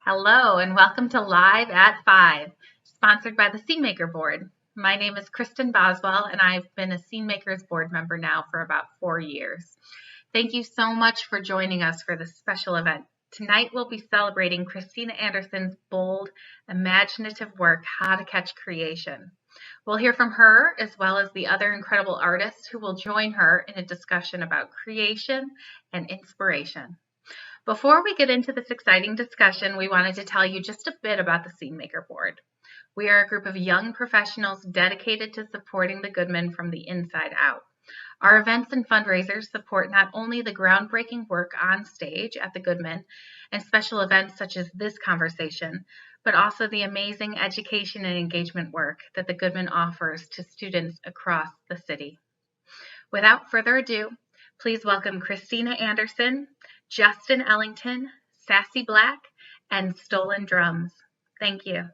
Hello and welcome to Live at 5, sponsored by the Scene Maker Board. My name is Kristen Boswell and I've been a Scene Makers Board member now for about 4 years. Thank you so much for joining us for this special event. Tonight we'll be celebrating Christina Anderson's bold, imaginative work, How to Catch Creation. We'll hear from her as well as the other incredible artists who will join her in a discussion about creation and inspiration. Before we get into this exciting discussion, we wanted to tell you just a bit about the Scene Maker Board. We are a group of young professionals dedicated to supporting the Goodman from the inside out. Our events and fundraisers support not only the groundbreaking work on stage at the Goodman and special events such as this conversation, but also the amazing education and engagement work that the Goodman offers to students across the city. Without further ado, please welcome Christina Anderson, Justin Ellington, SassyBlack, and STLNDRMS. Thank you.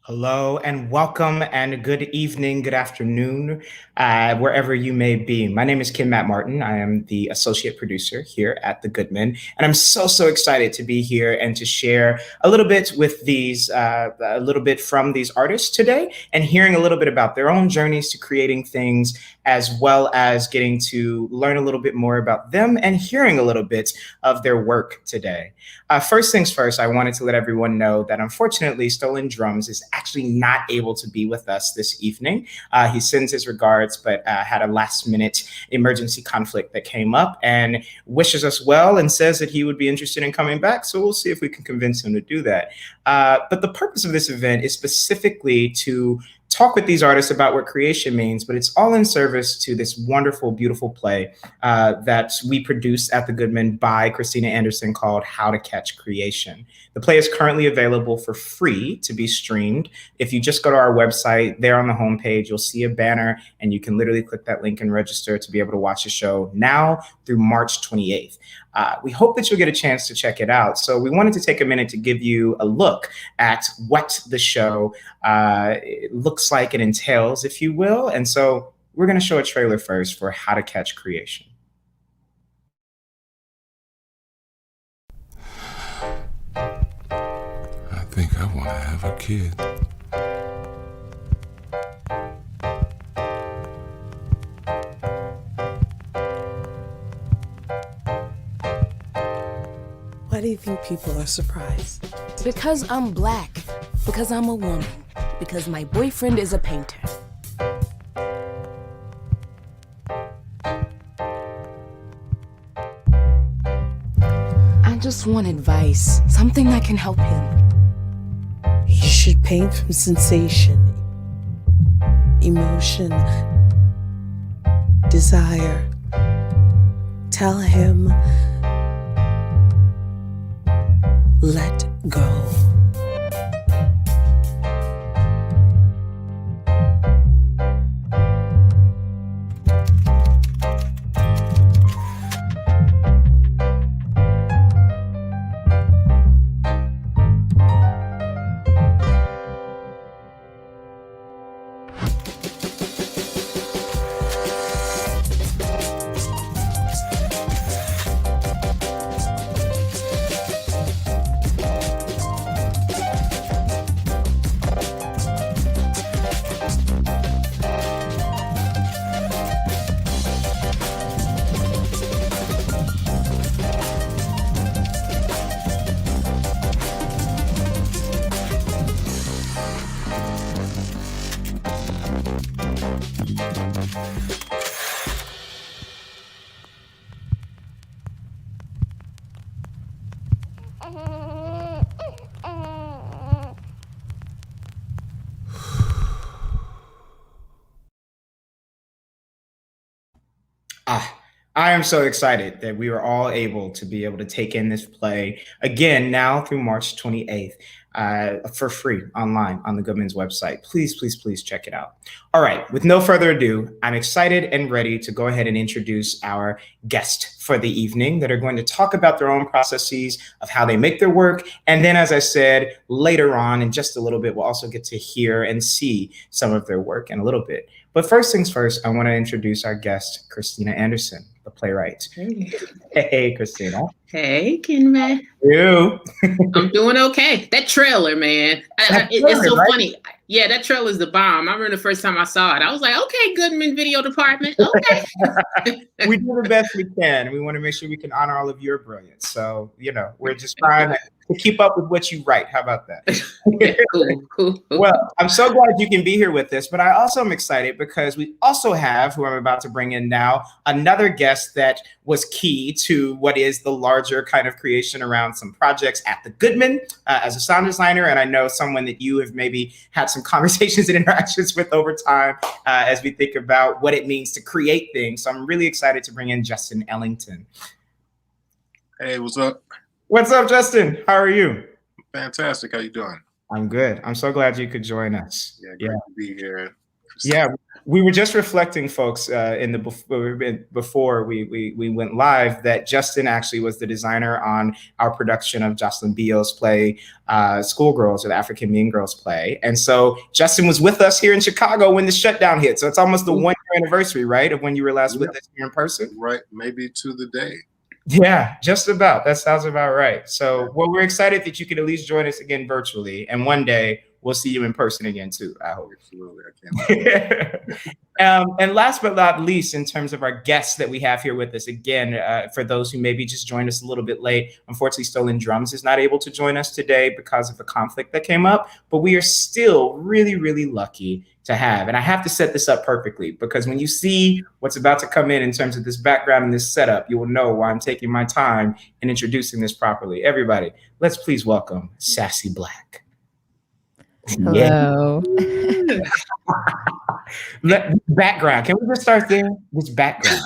Hello and welcome and good evening, good afternoon, wherever you may be. My name is Kim Matt Martin. I am the associate producer here at the Goodman, and I'm so excited to be here and to share a little bit with a little bit from these artists today and hearing a little bit about their own journeys to creating things, as well as getting to learn a little bit more about them and hearing a little bit of their work today. First things first, I wanted to let everyone know that unfortunately STLNDRMS is actually not able to be with us this evening. He sends his regards, but had a last minute emergency conflict that came up and wishes us well and says that he would be interested in coming back. So we'll see if we can convince him to do that. But the purpose of this event is specifically to talk with these artists about what creation means, but it's all in service to this wonderful, beautiful play that we produced at the Goodman by Christina Anderson called How to Catch Creation. The play is currently available for free to be streamed. If you just go to our website, there on the homepage, you'll see a banner and you can literally click that link and register to be able to watch the show now through March 28th. We hope that you'll get a chance to check it out. So we wanted to take a minute to give you a look at what the show looks like and entails, if you will. And so we're going to show a trailer first for How to Catch Creation. I think I want to have a kid. Why do you think people are surprised? Because I'm black. Because I'm a woman. Because my boyfriend is a painter. I just want advice. Something that can help him. You should paint from sensation, emotion, desire. Tell him, let go. I am so excited that we were all able to take in this play again now through March 28th for free online on the Goodman's website. Please check it out. All right, with no further ado, I'm excited and ready to go ahead and introduce our guest for the evening that are going to talk about their own processes of how they make their work. And then, as I said, later on in just a little bit, we'll also get to hear and see some of their work in a little bit. But first things first, I want to introduce our guest, Christina Anderson. The playwright. Hey, Christina. Hey, Kinman. You. I'm doing okay. That trailer, man. It's so funny. Yeah, that trailer is the bomb. I remember the first time I saw it. I was like, okay, Goodman Video Department. Okay. We do the best we can. We want to make sure we can honor all of your brilliance. So, we're just trying to keep up with what you write. How about that? Yeah, cool. Well, I'm so glad you can be here with us, but I also am excited because we also have, who I'm about to bring in now, another guest that was key to what is the larger kind of creation around some projects at the Goodman as a sound designer. And I know someone that you have maybe had some conversations and interactions with over time as we think about what it means to create things. So I'm really excited to bring in Justin Ellington. Hey, what's up? What's up, Justin? How are you? Fantastic. How you doing? I'm good. I'm so glad you could join us. Yeah, great to be here. Yeah, we were just reflecting, folks, before we went live, that Justin actually was the designer on our production of Jocelyn Biel's play, Schoolgirls, or the African Mean Girls play. And so Justin was with us here in Chicago when the shutdown hit. So it's almost the 1 year anniversary, right, of when you were last with us here in person? Right, maybe to the day. Yeah, just about. That sounds about right. So, well, we're excited that you could at least join us again virtually. And one day we'll see you in person again, too, I hope. Absolutely. I can't. And last but not least, in terms of our guests that we have here with us, again, for those who maybe just joined us a little bit late, unfortunately, STLNDRMS is not able to join us today because of a conflict that came up. But we are still really, really lucky to have. And I have to set this up perfectly, because when you see what's about to come in terms of this background and this setup, you will know why I'm taking my time in introducing this properly. Everybody, let's please welcome SassyBlack. Hello. Background. Can we just start there? This background.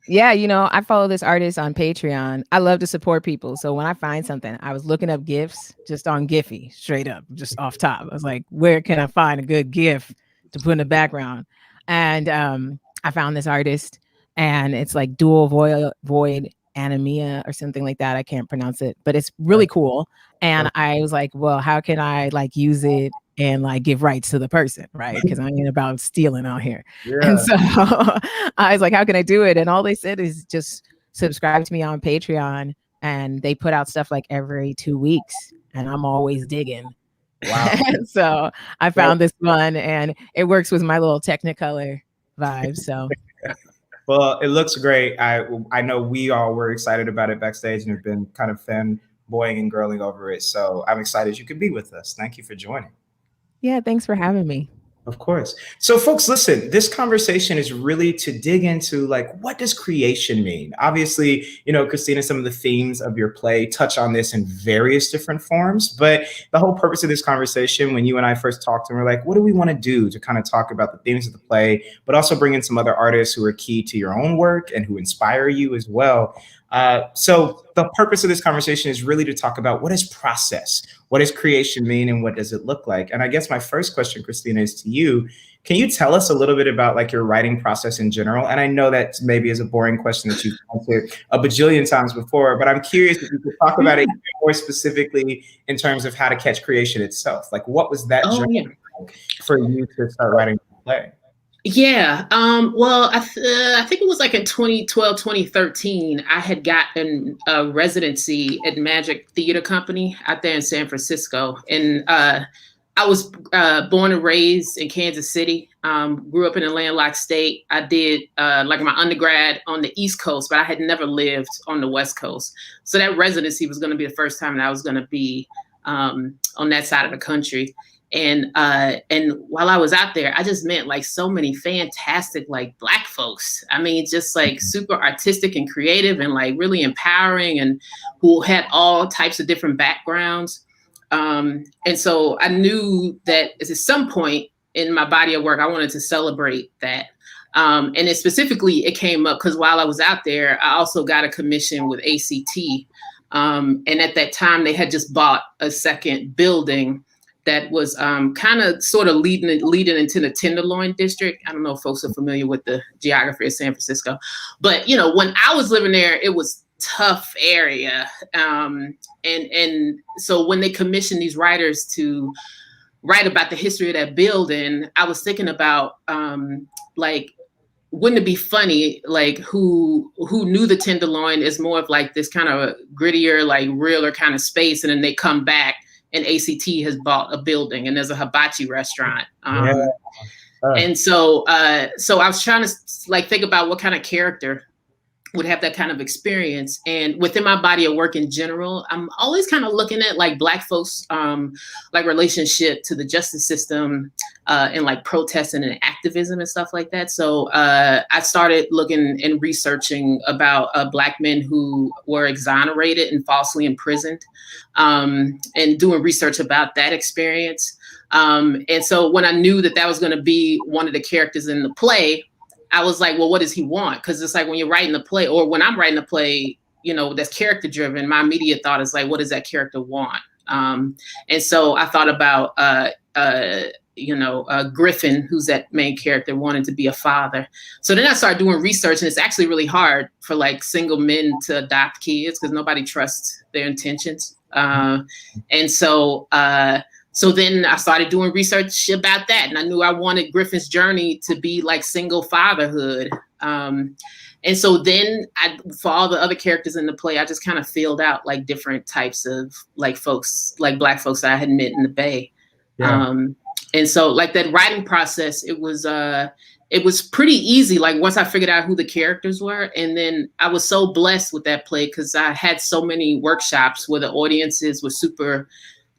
Yeah, I follow this artist on Patreon. I love to support people. So when I find something, I was looking up GIFs just on Giphy, straight up, just off top. I was like, where can I find a good GIF to put in the background? And I found this artist, and it's like dual void anemia or something like that. I can't pronounce it, but it's really cool. And I was like, well, how can I use it and give rights to the person, right? Because I ain't about stealing out here. Yeah. And so I was like, how can I do it? And all they said is just subscribe to me on Patreon, and they put out stuff like every 2 weeks, and I'm always digging. Wow. So I found this one, and it works with my little Technicolor vibe. So well, it looks great. I know we all were excited about it backstage and have been kind of fanboying and girling over it. So I'm excited you could be with us. Thank you for joining. Yeah, thanks for having me. Of course. So folks, listen, this conversation is really to dig into what does creation mean? Obviously, Christina, some of the themes of your play touch on this in various different forms, but the whole purpose of this conversation, when you and I first talked, and we're like, what do we want to do to kind of talk about the themes of the play, but also bring in some other artists who are key to your own work and who inspire you as well. So the purpose of this conversation is really to talk about what is process, what does creation mean, and what does it look like? And I guess my first question, Christina, is to you. Can you tell us a little bit about your writing process in general? And I know that maybe is a boring question that you've answered a bajillion times before, but I'm curious if you could talk about it more specifically in terms of how to catch creation itself. What was that journey like for you to start writing the play? Yeah. Well, I think it was in 2012, 2013, I had gotten a residency at Magic Theater Company out there in San Francisco. And I was born and raised in Kansas City, grew up in a landlocked state. I did my undergrad on the East Coast, but I had never lived on the West Coast. So that residency was going to be the first time that I was going to be on that side of the country. And while I was out there, I just met so many fantastic Black folks. I mean, just super artistic and creative and really empowering, and who had all types of different backgrounds. And so I knew that at some point in my body of work, I wanted to celebrate that. And it came up because while I was out there, I also got a commission with ACT. And at that time, they had just bought a second building that was kind of sort of leading into the Tenderloin district. I don't know if folks are familiar with the geography of San Francisco, but when I was living there, it was tough area. And so when they commissioned these writers to write about the history of that building, I was thinking about wouldn't it be funny, like who knew the Tenderloin is more of like this kind of grittier, like realer kind of space, and then they come back and ACT has bought a building and there's a hibachi restaurant. And so so I was trying to like think about what kind of character would have that kind of experience. And within my body of work in general, I'm always kind of looking at like Black folks, like relationship to the justice system and like protesting and activism and stuff like that. So I started looking and researching about Black men who were exonerated and falsely imprisoned, and doing research about that experience. And so when I knew that that was going to be one of the characters in the play, I was like, well, what does he want? Because it's like when you're writing the play, or when I'm writing a play, you know, that's character driven, my immediate thought is like, what does that character want? And so I thought about, Griffin, who's that main character, wanted to be a father. So then I started doing research, and it's actually really hard for like single men to adopt kids because nobody trusts their intentions. And so then I started doing research about that, and I knew I wanted Griffin's journey to be like single fatherhood. And so then for all the other characters in the play, I just kind of filled out like different types of like folks, like Black folks that I had met in the Bay. Yeah. And so like that writing process, it was pretty easy. Like once I figured out who the characters were, and then I was so blessed with that play because I had so many workshops where the audiences were super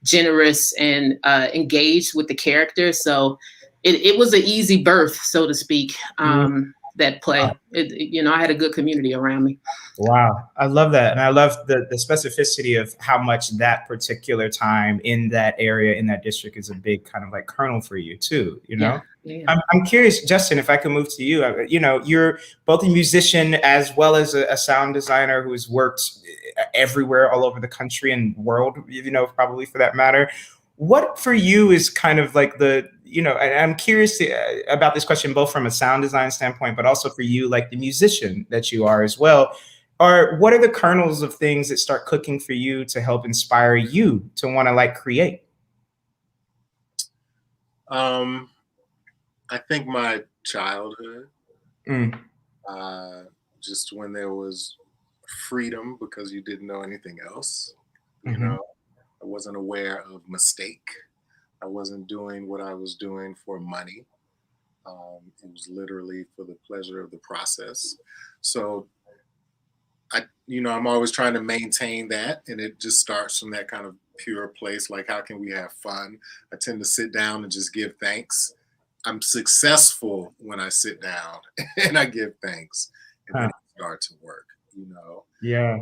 generous and engaged with the characters. So it was an easy birth, so to speak. That play, I had a good community around me. Wow, I love that, and I love the specificity of how much that particular time in that area, in that district, is a big kind of like kernel for you too. You know, I'm curious, Justin, if I can move to you. You're both a musician as well as a sound designer who's worked everywhere, all over the country and world. Probably for that matter. What for you is kind of like and I'm curious about this question, both from a sound design standpoint, but also for you, like the musician that you are as well. Or what are the kernels of things that start cooking for you to help inspire you to want to like create? I think my childhood, just when there was freedom because you didn't know anything else, I wasn't aware of mistake. I wasn't doing what I was doing for money. It was literally for the pleasure of the process. So I'm always trying to maintain that. And it just starts from that kind of pure place. Like, how can we have fun? I tend to sit down and just give thanks. I'm successful when I sit down and I give thanks and then I start to work, Yeah.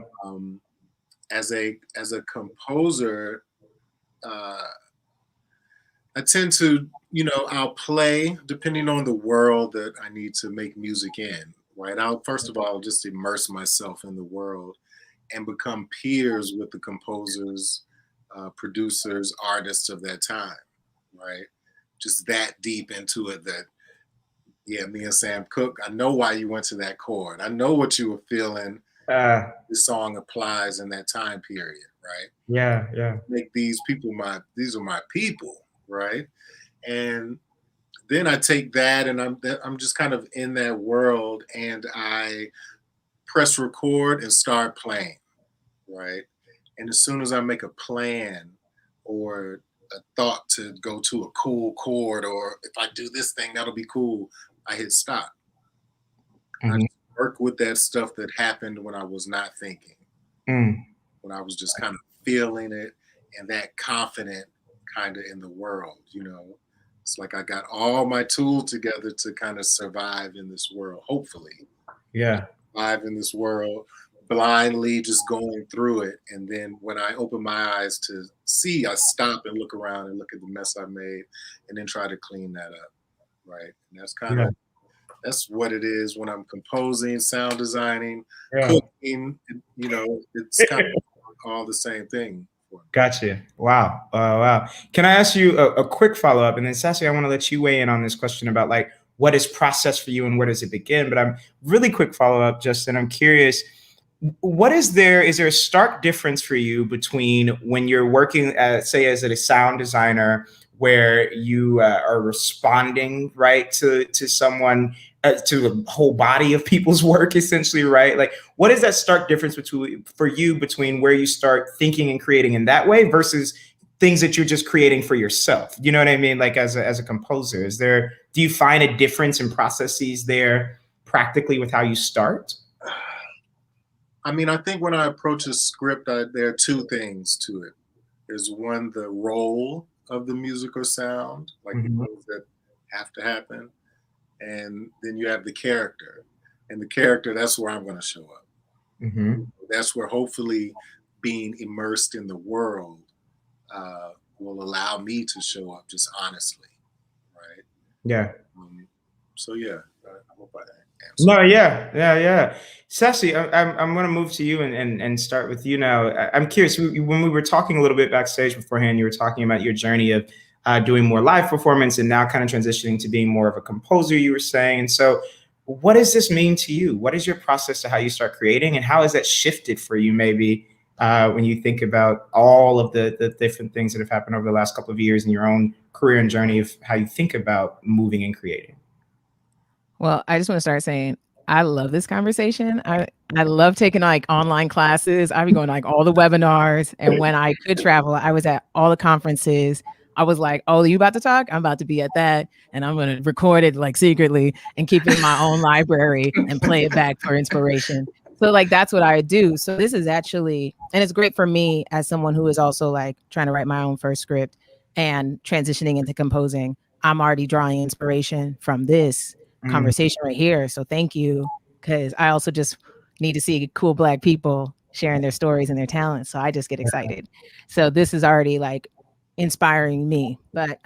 As a composer, I tend to, I'll play depending on the world that I need to make music in, right? First of all, just immerse myself in the world and become peers with the composers, producers, artists of that time, right? Just that deep into it that, me and Sam Cooke, I know why you went to that chord. I know what you were feeling. This song applies in that time period, right? Yeah. Make these people these are my people. Right. And then I take that and I'm just kind of in that world and I press record and start playing. Right. And as soon as I make a plan or a thought to go to a cool chord, or if I do this thing, that'll be cool, I hit stop. I just work with that stuff that happened when I was not thinking, when I was just kind of feeling it and that confident kind of in the world, it's like I got all my tools together to kind of survive in this world, hopefully. Yeah. Survive in this world, blindly just going through it. And then when I open my eyes to see, I stop and look around and look at the mess I made and then try to clean that up, right? And that's kind of, that's what it is when I'm composing, sound designing, cooking, it's kind of all the same thing. Gotcha. Wow. Wow. Can I ask you a quick follow-up? And then Sassy, I want to let you weigh in on this question about like, what is process for you and where does it begin? But I'm really quick follow-up, Justin. I'm curious, is there a stark difference for you between when you're working, say, as a sound designer, where you are responding right to someone to a whole body of people's work, essentially, right? Like, what is that stark difference between where you start thinking and creating in that way versus things that you're just creating for yourself? You know what I mean? Like, as a composer, do you find a difference in processes there practically with how you start? I mean, I think when I approach a script, there are two things to it. There's one, the role of the music or sound, like the things that have to happen. And then you have the character. And the character, that's where I'm going to show up. That's where hopefully being immersed in the world will allow me to show up just honestly, right? Yeah. So yeah, I hope I answered. No, yeah. Sassy, I'm going to move to you and start with you now. I'm curious, when we were talking a little bit backstage beforehand, you were talking about your journey of doing more live performance and now kind of transitioning to being more of a composer, you were saying. And so what does this mean to you? What is your process to how you start creating, and how has that shifted for you maybe when you think about all of the different things that have happened over the last couple of years in your own career and journey of how you think about moving and creating? Well, I just want to start saying I love this conversation. I love taking like online classes. I've been going to like all the webinars, and when I could travel, I was at all the conferences. I was like, oh, you about to talk? I'm about to be at that, and I'm going to record it like secretly and keep it in my own library and play it back for inspiration. So like, that's what I do. So this is actually, and it's great for me as someone who is also like trying to write my own first script and transitioning into composing. I'm already drawing inspiration from this conversation right here. So thank you, because I also just need to see cool Black people sharing their stories and their talents. So I just get excited. So this is already like inspiring me, but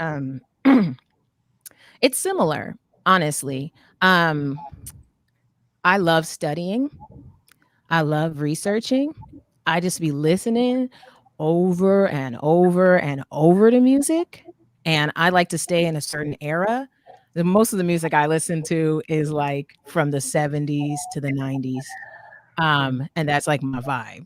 it's similar, honestly. I love studying. I love researching. I just be listening over and over and over to music. And I like to stay in a certain era. Most of the music I listen to is like from the 70s to the 90s. And that's like my vibe.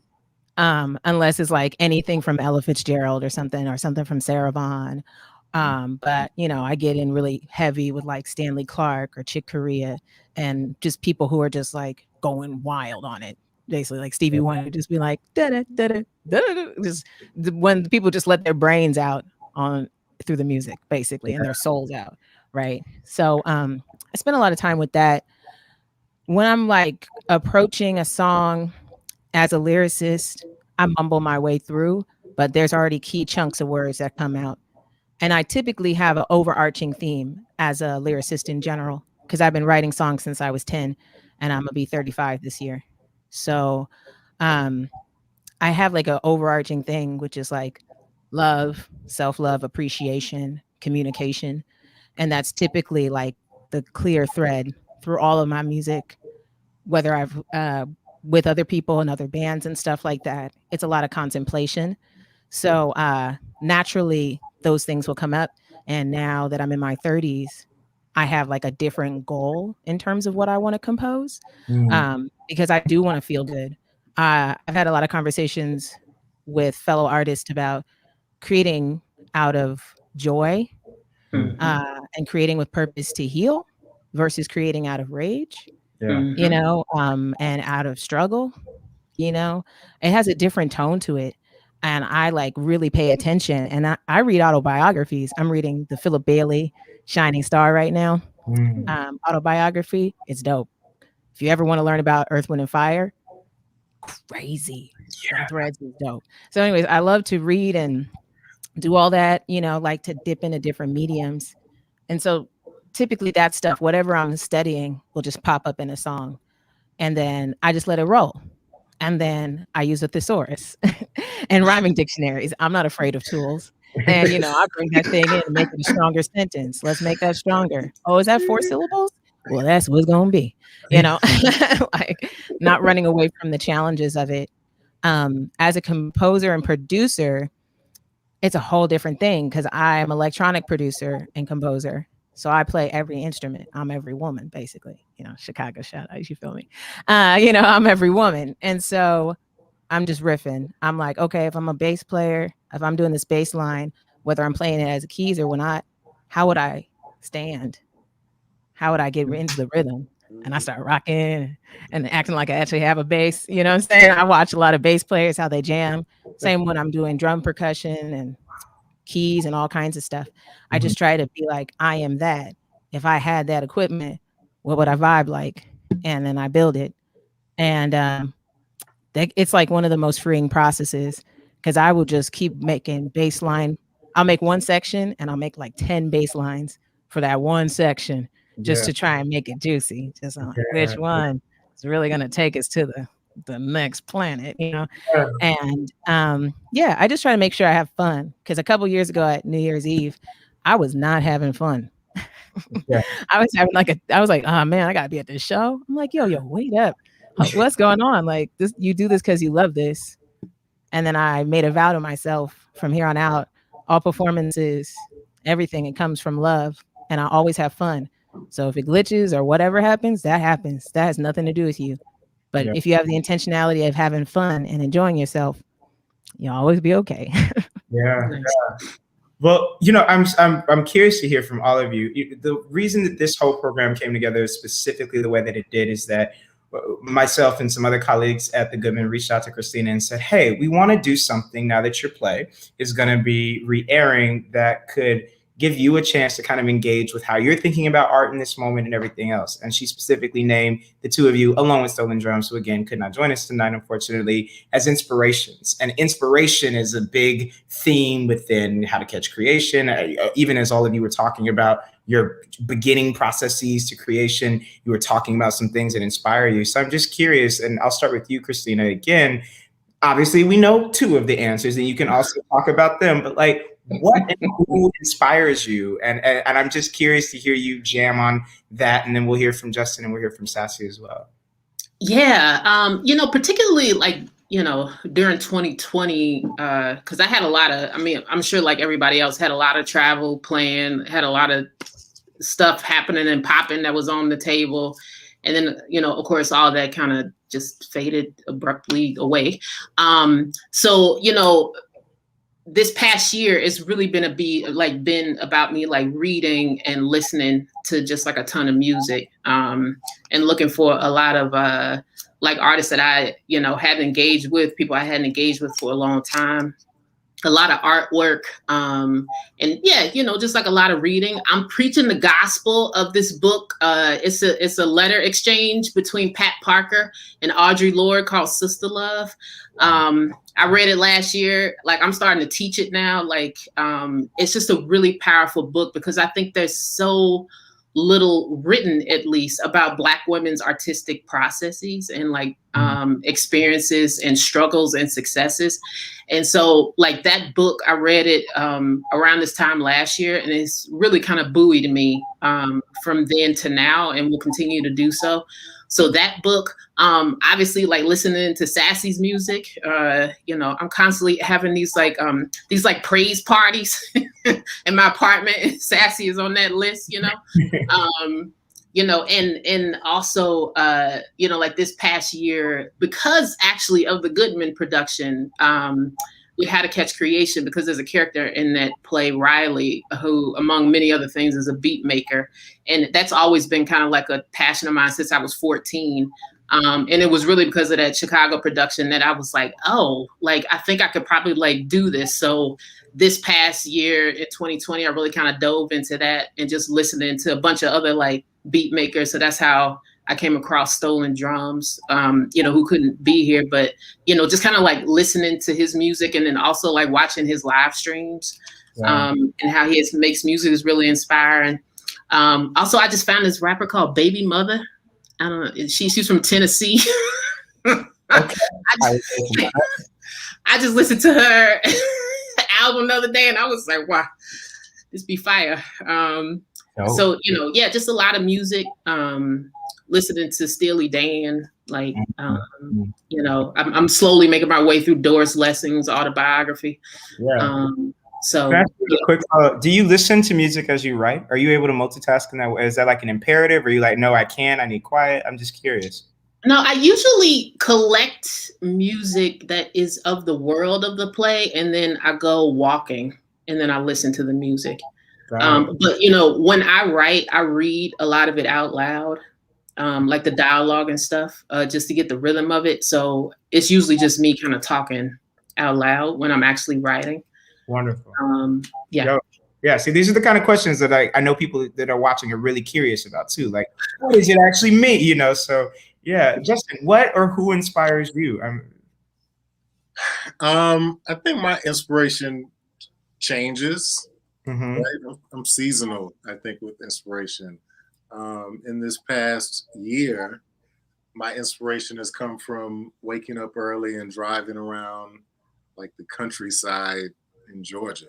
Unless it's like anything from Ella Fitzgerald or something from Sarah Vaughan. But you know, I get in really heavy with like Stanley Clarke or Chick Corea, and just people who are just like going wild on it. Basically, like Stevie Wonder would just be like da da da da, just when people just let their brains out on through the music, basically, and their souls out, right? So I spend a lot of time with that. When I'm like approaching a song as a lyricist, I mumble my way through, but there's already key chunks of words that come out. And I typically have an overarching theme as a lyricist in general, because I've been writing songs since I was 10, and I'm gonna be 35 this year. So I have like an overarching thing, which is like love, self-love, appreciation, communication. And that's typically like the clear thread through all of my music, whether I've with other people and other bands and stuff like that. It's a lot of contemplation. So naturally, those things will come up. And now that I'm in my 30s, I have like a different goal in terms of what I want to compose, because I do want to feel good. I've had a lot of conversations with fellow artists about creating out of joy and creating with purpose to heal versus creating out of rage, you know, and out of struggle. You know, it has a different tone to it. And I like really pay attention, and I read autobiographies. I'm reading the Philip Bailey Shining Star right now. Autobiography. It's dope. If you ever want to learn about Earth, Wind, and Fire, crazy. Threads is dope. So anyways, I love to read and do all that, you know, like to dip into different mediums. And so typically that stuff, whatever I'm studying, will just pop up in a song. And then I just let it roll. And then I use a thesaurus and rhyming dictionaries. I'm not afraid of tools. And, you know, I bring that thing in and make it a stronger sentence. Let's make that stronger. Oh, is that 4 syllables? Well, that's what it's going to be, you know, like not running away from the challenges of it. As a composer and producer, it's a whole different thing, because I'm an electronic producer and composer. So I play every instrument. I'm every woman, basically. You know, Chicago shout out, you feel me? You know, I'm every woman. And so I'm just riffing. I'm like, okay, if I'm a bass player, if I'm doing this bass line, whether I'm playing it as keys or not, how would I stand? how would I get into the rhythm? And I start rocking and acting like I actually have a bass. You know what I'm saying? I watch a lot of bass players, how they jam. Same when I'm doing drum percussion and keys and all kinds of stuff. I just try to be like, I am that. If I had that equipment, what would I vibe like? And then I build it. And it's like one of the most freeing processes, because I will just keep making bass line. I'll make one section and I'll make like 10 bass lines for that one section, just to try and make it juicy. Just on which one is really going to take us to the next planet, you know? And I just try to make sure I have fun, because a couple years ago at New Year's Eve, I was not having fun. I was having I was like, oh man, I gotta be at this show. I'm like, yo, wait up. What's going on? Like, this, you do this because you love this. And then I made a vow to myself from here on out, all performances, everything, it comes from love, and I always have fun. So if it glitches or whatever happens, that happens. That has nothing to do with you. But if you have the intentionality of having fun and enjoying yourself, you'll always be okay. Well, you know, I'm curious to hear from all of you. The reason that this whole program came together specifically the way that it did is that myself and some other colleagues at the Goodman reached out to Christina and said, hey, we want to do something now that your play is going to be re-airing that could give you a chance to kind of engage with how you're thinking about art in this moment and everything else. And she specifically named the two of you, along with Stolen Drums, who again could not join us tonight, unfortunately, as inspirations. And inspiration is a big theme within How to Catch Creation. Even as all of you were talking about your beginning processes to creation, you were talking about some things that inspire you. So I'm just curious, and I'll start with you, Christina, again. Obviously, we know two of the answers, and you can also talk about them, but like, what and who inspires you? And I'm just curious to hear you jam on that, and then we'll hear from Justin and we'll hear from Sassy as well. Yeah, you know, particularly like, you know, during 2020, because I had a lot of, I mean, I'm sure like everybody else had a lot of travel planned, had a lot of stuff happening and popping that was on the table. And then, you know, of course, all that kind of just faded abruptly away. So, you know, this past year, it's really been about me like reading and listening to just like a ton of music, and looking for a lot of like artists that I, you know, hadn't engaged with, people I hadn't engaged with for a long time. A lot of artwork, and yeah, you know, just like a lot of reading. I'm preaching the gospel of this book. It's a letter exchange between Pat Parker and Audre Lorde called Sister Love. I read it last year. Like, I'm starting to teach it now. Like, it's just a really powerful book, because I think there's so little written, at least, about Black women's artistic processes and like experiences and struggles and successes. And so like that book, I read it around this time last year, and it's really kind of buoyed me from then to now, and will continue to do so. So that book, obviously, like listening to Sassy's music, you know, I'm constantly having these like praise parties in my apartment, and Sassy is on that list, you know. You know, and also, you know, like this past year, because actually of the Goodman production, we had to catch creation, because there's a character in that play, Riley, who, among many other things, is a beat maker. And that's always been kind of like a passion of mine since I was 14. And it was really because of that Chicago production that I was like, oh, like, I think I could probably like do this. So this past year in 2020, I really kind of dove into that and just listening to a bunch of other like beat makers. So that's how I came across Stolen Drums, you know, who couldn't be here, but, you know, just kind of like listening to his music, and then also like watching his live streams, and how he makes music is really inspiring. Also, I just found this rapper called Baby Mother. I don't know. She's from Tennessee. I just listened to her album the other day, and I was like, wow, this be fire. So, you know, yeah, just a lot of music, listening to Steely Dan, like, you know, I'm slowly making my way through Doris Lessing's autobiography. So, quick follow-up. Do you listen to music as you write? Are you able to multitask in that way? Is that like an imperative? Or are you like, no, I can't, I need quiet? I'm just curious. No, I usually collect music that is of the world of the play, and then I go walking, and then I listen to the music. But you know, when I write, I read a lot of it out loud, like the dialogue and stuff, just to get the rhythm of it. So it's usually just me kind of talking out loud when I'm actually writing. Wonderful. Yeah. Yeah. See, these are the kind of questions that I know people that are watching are really curious about too. Like, what does it actually mean? You know, so yeah. Justin, what or who inspires you? I think my inspiration changes. Mm-hmm. Right? I'm seasonal, I think, with inspiration. In this past year, my inspiration has come from waking up early and driving around like the countryside in Georgia,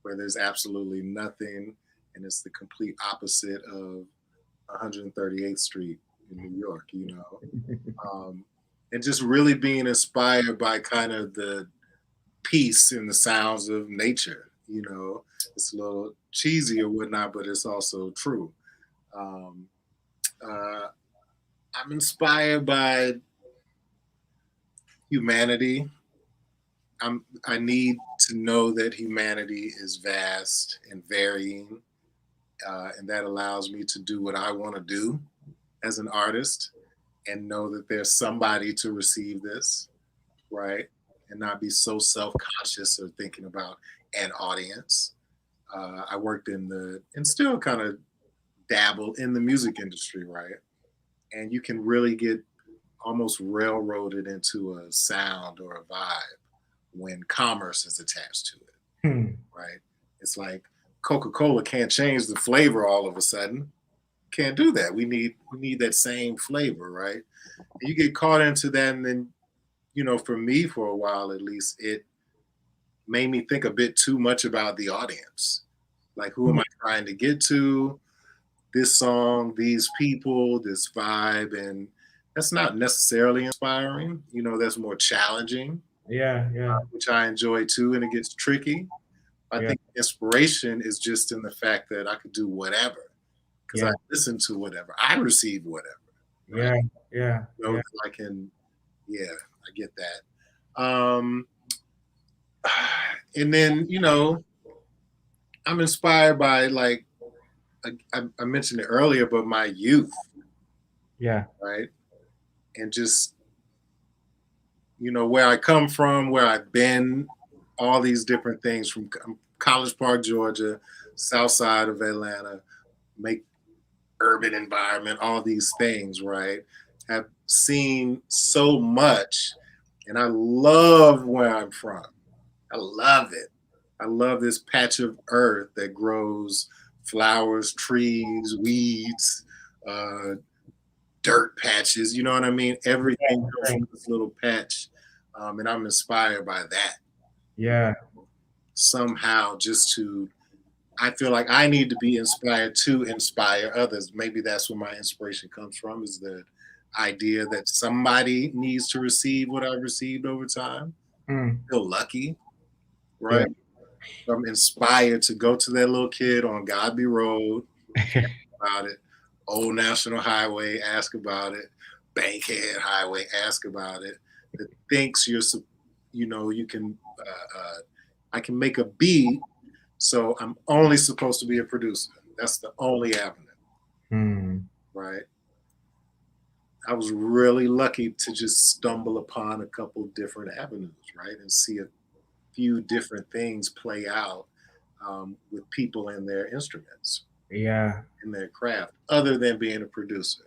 where there's absolutely nothing, and it's the complete opposite of 138th Street in New York, you know. And just really being inspired by kind of the peace and the sounds of nature, you know. It's a little cheesy or whatnot, but it's also true. I'm inspired by humanity. I need to know that humanity is vast and varying, and that allows me to do what I want to do as an artist, and know that there's somebody to receive this, right? And not be so self-conscious or thinking about an audience. I worked and still kind of dabble in the music industry, right? And you can really get almost railroaded into a sound or a vibe when commerce is attached to it, right? It's like Coca-Cola can't change the flavor all of a sudden. Can't do that. We need that same flavor, right? And you get caught into that, and then, you know, for me, for a while at least, it made me think a bit too much about the audience. Like, who am I trying to get to? This song, these people, this vibe, and that's not necessarily inspiring. You know, that's more challenging. Yeah. Which I enjoy too, and it gets tricky. I think inspiration is just in the fact that I could do whatever, because I listen to whatever, I receive whatever. Right? Yeah. So I can, I get that. And then, you know, I'm inspired by, like, I mentioned it earlier, but my youth. Yeah. Right. And just, you know, where I come from, where I've been, all these different things from College Park, Georgia, south side of Atlanta, make urban environment, all these things, right? Have seen so much, and I love where I'm from. I love it. I love this patch of earth that grows flowers, trees, weeds, dirt patches, you know what I mean? Everything comes from this little patch. And I'm inspired by that. Yeah. Somehow, I feel like I need to be inspired to inspire others. Maybe that's where my inspiration comes from, is the idea that somebody needs to receive what I've received over time. I feel lucky, right? Yeah. I'm inspired to go to that little kid on Godby Road, ask about it. Old National Highway, ask about it. Bankhead Highway, ask about it. That thinks you can, I can make a beat, so I'm only supposed to be a producer. That's the only avenue, right? I was really lucky to just stumble upon a couple different avenues, right? And see a few different things play out with people and their instruments. Yeah. In their craft, other than being a producer.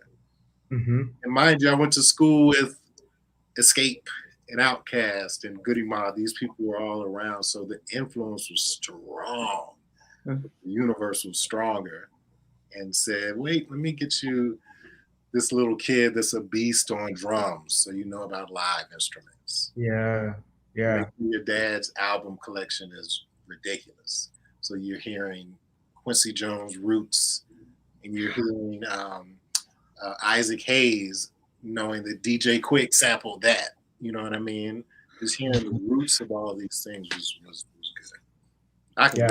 And mind you, I went to school with Escape and Outkast and Goody Mob. These people were all around, so the influence was strong. The universe was stronger, and said, wait, let me get you this little kid that's a beast on drums, so you know about live instruments. Yeah. Your dad's album collection is ridiculous, so you're hearing Quincy Jones' Roots, and you're hearing Isaac Hayes, knowing that DJ Quick sampled that. You know what I mean? Just hearing the roots of all these things was good. I can Yeah.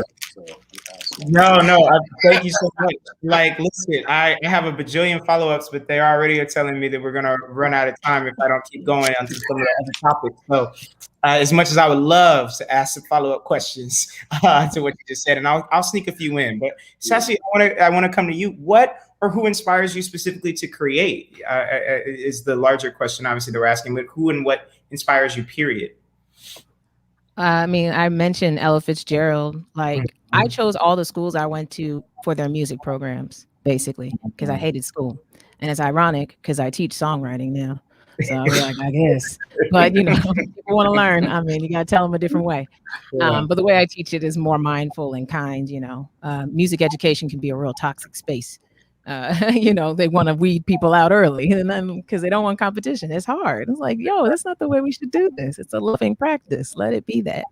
so, Thank you so much. Like, listen, I have a bajillion follow-ups, but they already are telling me that we're gonna run out of time if I don't keep going onto some of the other topics. So, as much as I would love to ask some follow-up questions to what you just said, and I'll sneak a few in. But Sassy, I want to come to you. What or who inspires you specifically to create? Is the larger question, obviously, that we're asking, but who and what inspires you? Period. I mean, I mentioned Ella Fitzgerald. Like, I chose all the schools I went to for their music programs, basically, because I hated school. And it's ironic because I teach songwriting now. So I was like, I guess. But, you know, people want to learn. I mean, you got to tell them a different way. But the way I teach it is more mindful and kind, you know. Music education can be a real toxic space. You know, they want to weed people out early, and then because they don't want competition. It's hard. It's like, yo, that's not the way we should do this. It's a loving practice. Let it be that.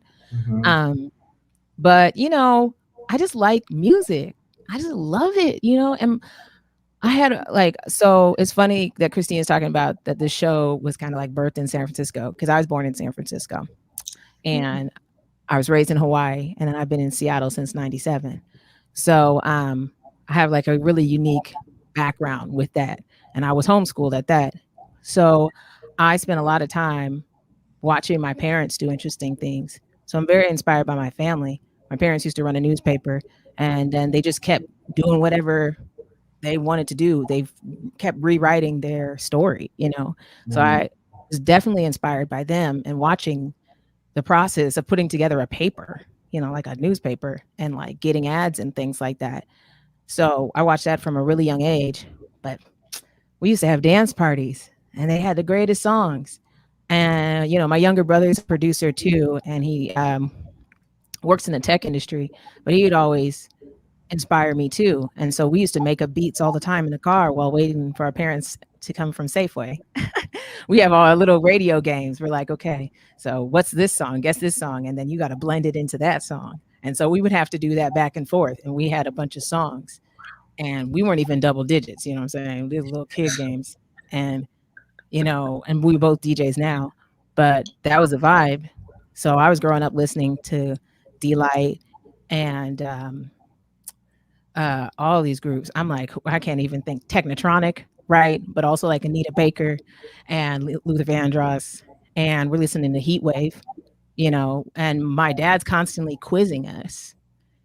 But you know, I just like music. I just love it, you know. And I had like, so it's funny that Christina's talking about that the show was kind of like birthed in San Francisco, because I was born in San Francisco and I was raised in Hawaii, and then I've been in Seattle since '97. So I have like a really unique background with that. And I was homeschooled at that. So I spent a lot of time watching my parents do interesting things. So I'm very inspired by my family. My parents used to run a newspaper, and then they just kept doing whatever they wanted to do. They kept rewriting their story, you know? So I was definitely inspired by them and watching the process of putting together a paper, you know, like a newspaper, and like getting ads and things like that. So I watched that from a really young age. But we used to have dance parties, and they had the greatest songs. And, you know, my younger brother's a producer too, and he works in the tech industry, but he'd always inspire me too. And so we used to make up beats all the time in the car while waiting for our parents to come from Safeway. We have our little radio games. We're like, okay, so what's this song? Guess this song. And then you got to blend it into that song. And so we would have to do that back and forth. And we had a bunch of songs, and we weren't even double digits. You know what I'm saying? These little kid games. And, you know, and we both DJs now, but that was a vibe. So I was growing up listening to D-Light and all these groups. I'm like, I can't even think. Technotronic, right? But also like Anita Baker and Luther Vandross. And we're listening to Heatwave. You know, and my dad's constantly quizzing us.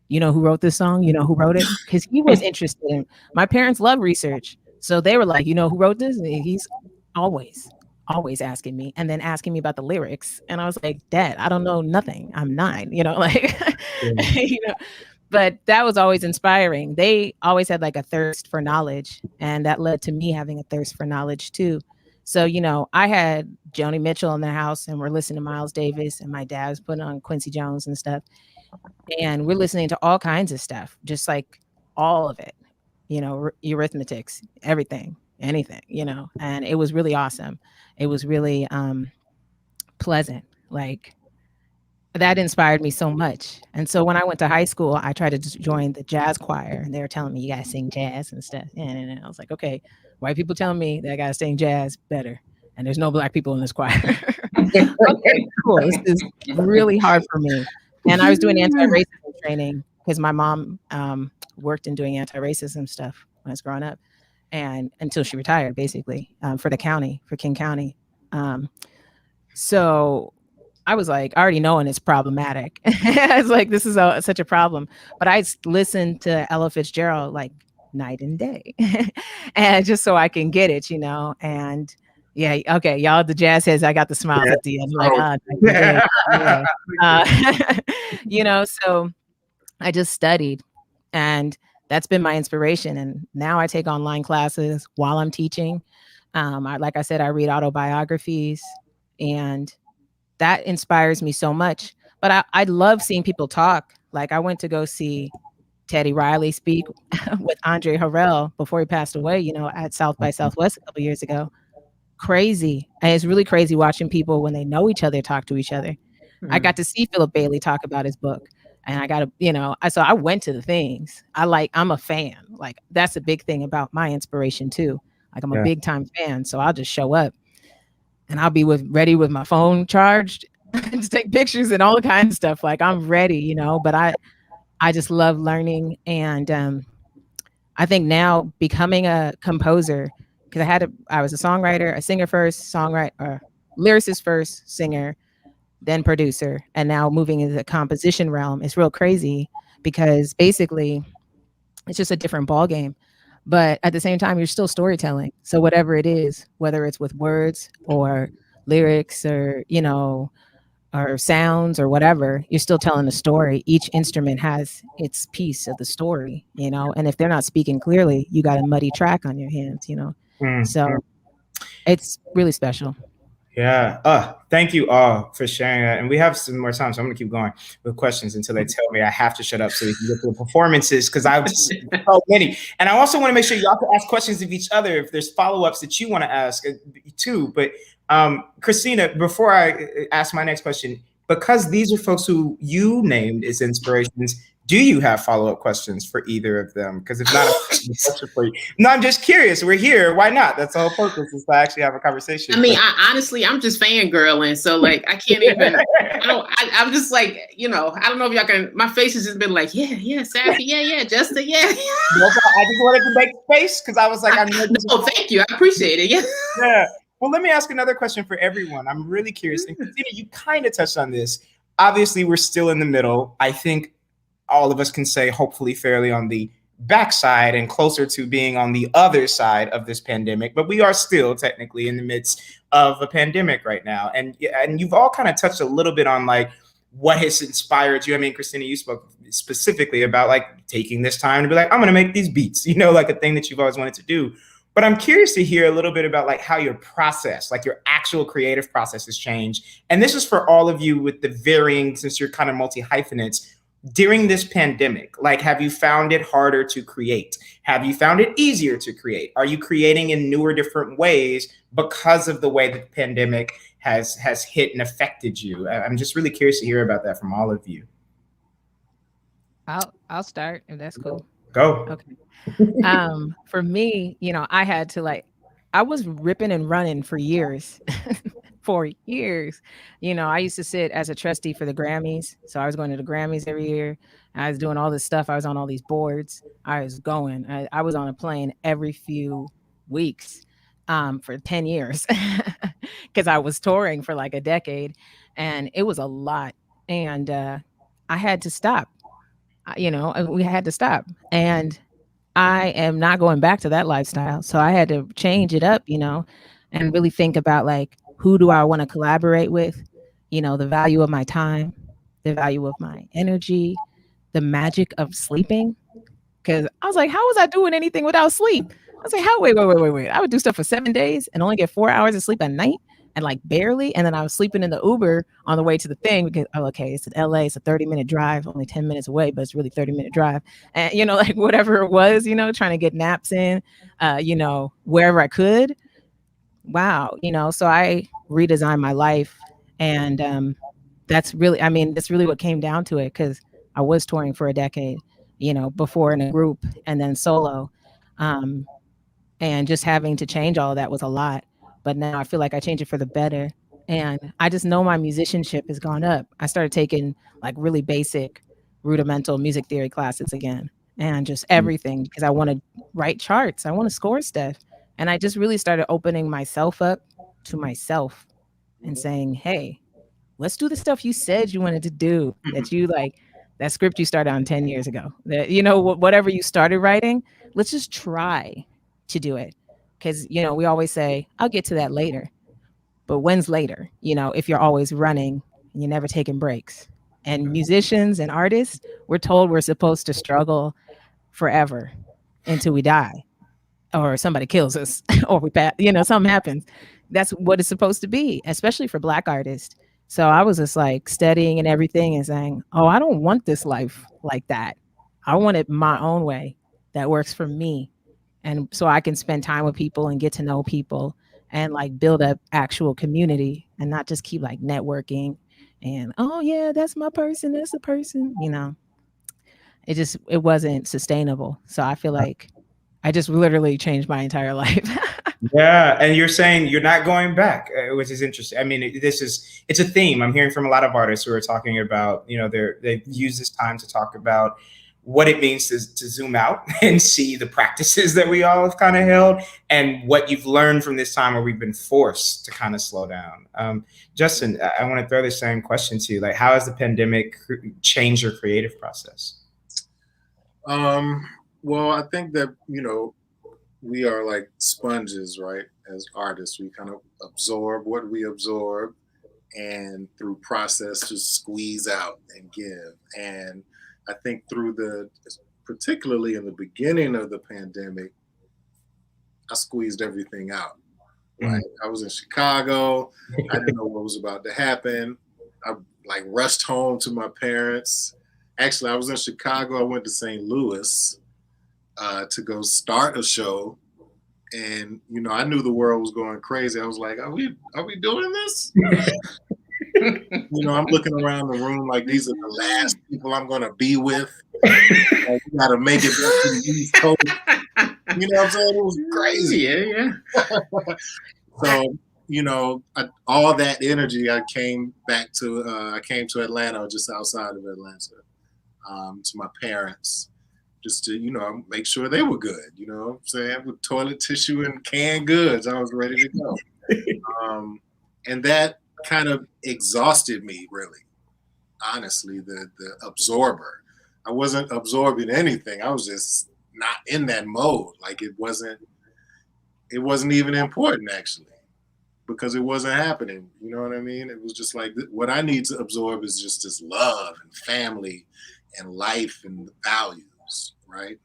You know who wrote this song? You know who wrote it? Because he was interested in. My parents love research, so they were like, you know who wrote this? And he's always asking me, and then asking me about the lyrics. And I was like, Dad, I don't know nothing. I'm 9. You know, like, you know. But that was always inspiring. They always had like a thirst for knowledge, and that led to me having a thirst for knowledge too. So, you know, I had Joni Mitchell in the house, and we're listening to Miles Davis, and my dad was putting on Quincy Jones and stuff. And we're listening to all kinds of stuff, just like all of it, you know, Eurythmics, everything, anything, you know, and it was really awesome. It was really pleasant. Like, that inspired me so much. And so when I went to high school, I tried to join the jazz choir, and they were telling me you got to sing jazz and stuff. And I was like, okay, white people telling me that I got to sing jazz better. And there's no black people in this choir. Okay, cool. This is really hard for me. And I was doing anti-racism training because my mom worked in doing anti-racism stuff when I was growing up, and until she retired, basically, for the county, for King County. So I was like, already knowing it's problematic. I was like, this is such a problem. But I listened to Ella Fitzgerald like night and day, and just so I can get it, you know. And yeah, okay, y'all, the jazz heads, I got the smiles at the end, like, you know. So I just studied, and that's been my inspiration. And now I take online classes while I'm teaching. Like I said, I read autobiographies, and that inspires me so much. But I love seeing people talk. Like, I went to go see Teddy Riley speak with Andre Harrell before he passed away, you know, at South by Southwest a couple years ago. Crazy. And it's really crazy watching people when they know each other talk to each other. I got to see Philip Bailey talk about his book, and I got to, you know, so I went to the things. I'm a fan. Like, that's a big thing about my inspiration too. Like, I'm a big time fan, so I'll just show up, and I'll be ready with my phone charged to take pictures and all kinds of stuff. Like, I'm ready, you know. But I just love learning. And I think now becoming a composer, because I was a songwriter, a singer first, songwriter, lyricist first, singer, then producer, and now moving into the composition realm is real crazy because basically it's just a different ball game. But at the same time, you're still storytelling. So whatever it is, whether it's with words or lyrics or, or sounds or whatever, you're still telling a story. Each instrument has its piece of the story, and if they're not speaking clearly, you got a muddy track on your hands. So it's really special. Yeah. Thank you all for sharing that. And we have some more time, so I'm going to keep going with questions until they tell me I have to shut up so we can get to the performances, because I've just so many. And I also want to make sure y'all can ask questions of each other if there's follow-ups that you want to ask too. But Christina, before I ask my next question, because these are folks who you named as inspirations, do you have follow-up questions for either of them? Because if not, for you. No, I'm just curious. We're here. Why not? That's the whole purpose, is to actually have a conversation. I mean, honestly, I'm just fangirling. So like, I can't even, I'm just like, I don't know if y'all can, my face has just been like, yeah, Sassy, yeah, Justin, yeah. I just wanted to make space because I was like, no, thank you. I appreciate it. Yeah. Well, let me ask another question for everyone. I'm really curious. And Christina, you kind of touched on this. Obviously, we're still in the middle. I think all of us can say hopefully fairly on the backside and closer to being on the other side of this pandemic, but we are still technically in the midst of a pandemic right now. And you've all kind of touched a little bit on like what has inspired you. I mean, Christina, you spoke specifically about like taking this time to be like, I'm going to make these beats, like a thing that you've always wanted to do. But I'm curious to hear a little bit about like how your process, like your actual creative process has changed. And this is for all of you with the varying, since you're kind of multi-hyphenates, during this pandemic. Like, have you found it harder to create? Have you found it easier to create? Are you creating in newer, different ways because of the way that the pandemic has hit and affected you? I'm just really curious to hear about that from all of you. I'll start if that's cool. Go. Okay. For me, I had to I was ripping and running for years. For years. I used to sit as a trustee for the Grammys. So I was going to the Grammys every year. I was doing all this stuff. I was on all these boards. I was going. I was on a plane every few weeks for 10 years because I was touring for like a decade, and it was a lot. And I had to stop. We had to stop. And I am not going back to that lifestyle. So I had to change it up, and really think about like, who do I want to collaborate with? The value of my time, the value of my energy, the magic of sleeping. Because I was like, how was I doing anything without sleep? I was like, wait. I would do stuff for 7 days and only get 4 hours of sleep at night, and like barely. And then I was sleeping in the Uber on the way to the thing because, it's in LA. It's a 30-minute drive, only 10 minutes away, but it's really 30-minute drive. And, like whatever it was, trying to get naps in, wherever I could. Wow. So I redesigned my life, and that's really what came down to it, because I was touring for a decade, before in a group and then solo, and just having to change all of that was a lot. But now I feel like I changed it for the better, and I just know my musicianship has gone up. I started taking like really basic rudimental music theory classes again, and just everything, because I want to write charts. I want to score stuff. And I just really started opening myself up to myself and saying, hey, let's do the stuff you said you wanted to do, that you like, that script you started on 10 years ago, that, whatever you started writing, let's just try to do it. Because, we always say, I'll get to that later. But when's later? If you're always running and you're never taking breaks. And musicians and artists, we're told we're supposed to struggle forever until we die. Or somebody kills us, or something happens. That's what it's supposed to be, especially for Black artists. So I was just like studying and everything and saying, I don't want this life like that. I want it my own way that works for me. And so I can spend time with people and get to know people and like build up actual community, and not just keep like networking and, that's my person. That's the person, it wasn't sustainable. So I feel like I just literally changed my entire life. Yeah, and you're saying you're not going back, which is interesting. I mean, it's a theme I'm hearing from a lot of artists who are talking about, they've used this time to talk about what it means to zoom out and see the practices that we all have kind of held and what you've learned from this time where we've been forced to kind of slow down. Justin, I want to throw the same question to you. Like, how has the pandemic changed your creative process? Well, I think that, we are like sponges, right? As artists, we kind of absorb what we absorb and through process just squeeze out and give. And I think particularly in the beginning of the pandemic, I squeezed everything out. Right? I was in Chicago. I didn't know what was about to happen. I rushed home to my parents. Actually, I was in Chicago. I went to St. Louis to go start a show. And, I knew the world was going crazy. I was like, are we doing this? I'm looking around the room like these are the last people I'm going to be with. Like, we got to make it back to the East Coast. You know what I'm saying? It was crazy. Yeah. So, all that energy, I came to Atlanta, just outside of Atlanta, to my parents, just to, make sure they were good, you know what I'm saying? With toilet tissue and canned goods, I was ready to go. And that kind of exhausted me, really, honestly, the absorber. I wasn't absorbing anything. I was just not in that mode. Like it wasn't even important, actually, because it wasn't happening. You know what I mean? It was just like, what I need to absorb is just this love and family and life and values, right?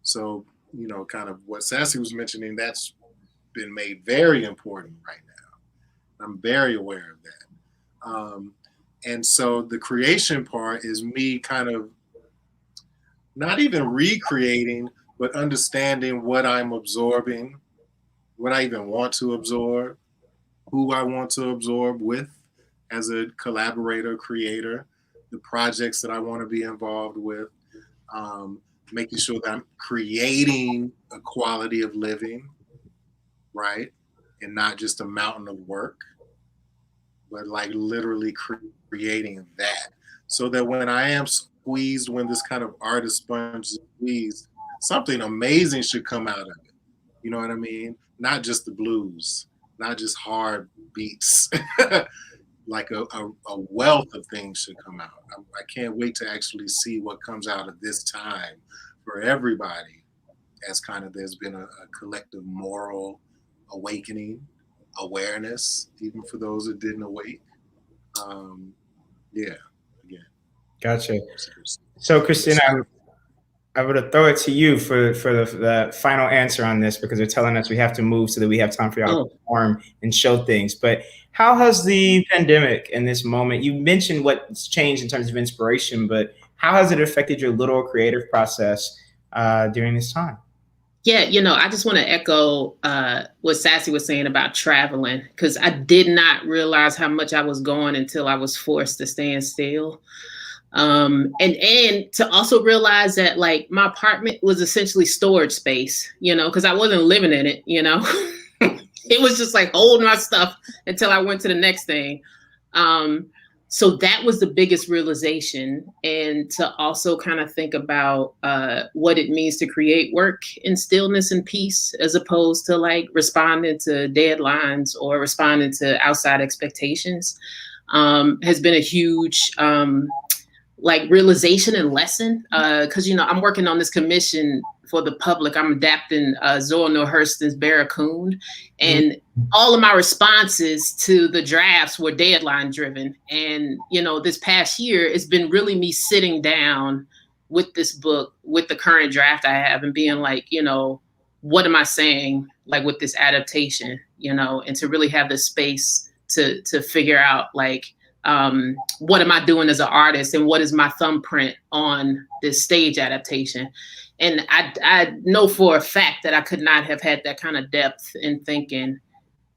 So, kind of what Sassy was mentioning, that's been made very important right now. I'm very aware of that. And so the creation part is me kind of not even recreating, but understanding what I'm absorbing, what I even want to absorb, who I want to absorb with as a collaborator, creator, the projects that I want to be involved with, making sure that I'm creating a quality of living, right? And not just a mountain of work, but like literally creating that, so that when I am squeezed, when this kind of artist sponge is squeezed, something amazing should come out of it. You know what I mean? Not just the blues, not just hard beats. Like a wealth of things should come out. I can't wait to actually see what comes out of this time for everybody, as kind of there's been a collective moral awakening, awareness, even for those that didn't awake. Again. Gotcha. So, Christina, I would throw it to you for the final answer on this, because they're telling us we have to move so that we have time for y'all to perform and show things. But how has the pandemic in this moment, you mentioned what's changed in terms of inspiration, but how has it affected your literal creative process during this time? Yeah, I just want to echo what Sassy was saying about traveling, because I did not realize how much I was going until I was forced to stand still. And to also realize that like my apartment was essentially storage space, because I wasn't living in it, It was just like holding my stuff until I went to the next thing. So that was the biggest realization, and to also kind of think about what it means to create work in stillness and peace, as opposed to like responding to deadlines or responding to outside expectations, has been a huge like realization and lesson. Because, I'm working on this commission for the public. I'm adapting Zora Neale Hurston's Barracoon, and all of my responses to the drafts were deadline driven. And, this past year, it's been really me sitting down with this book, with the current draft I have, and being like, what am I saying, like with this adaptation, and to really have the space to figure out like, what am I doing as an artist, and what is my thumbprint on this stage adaptation? And I know for a fact that I could not have had that kind of depth in thinking,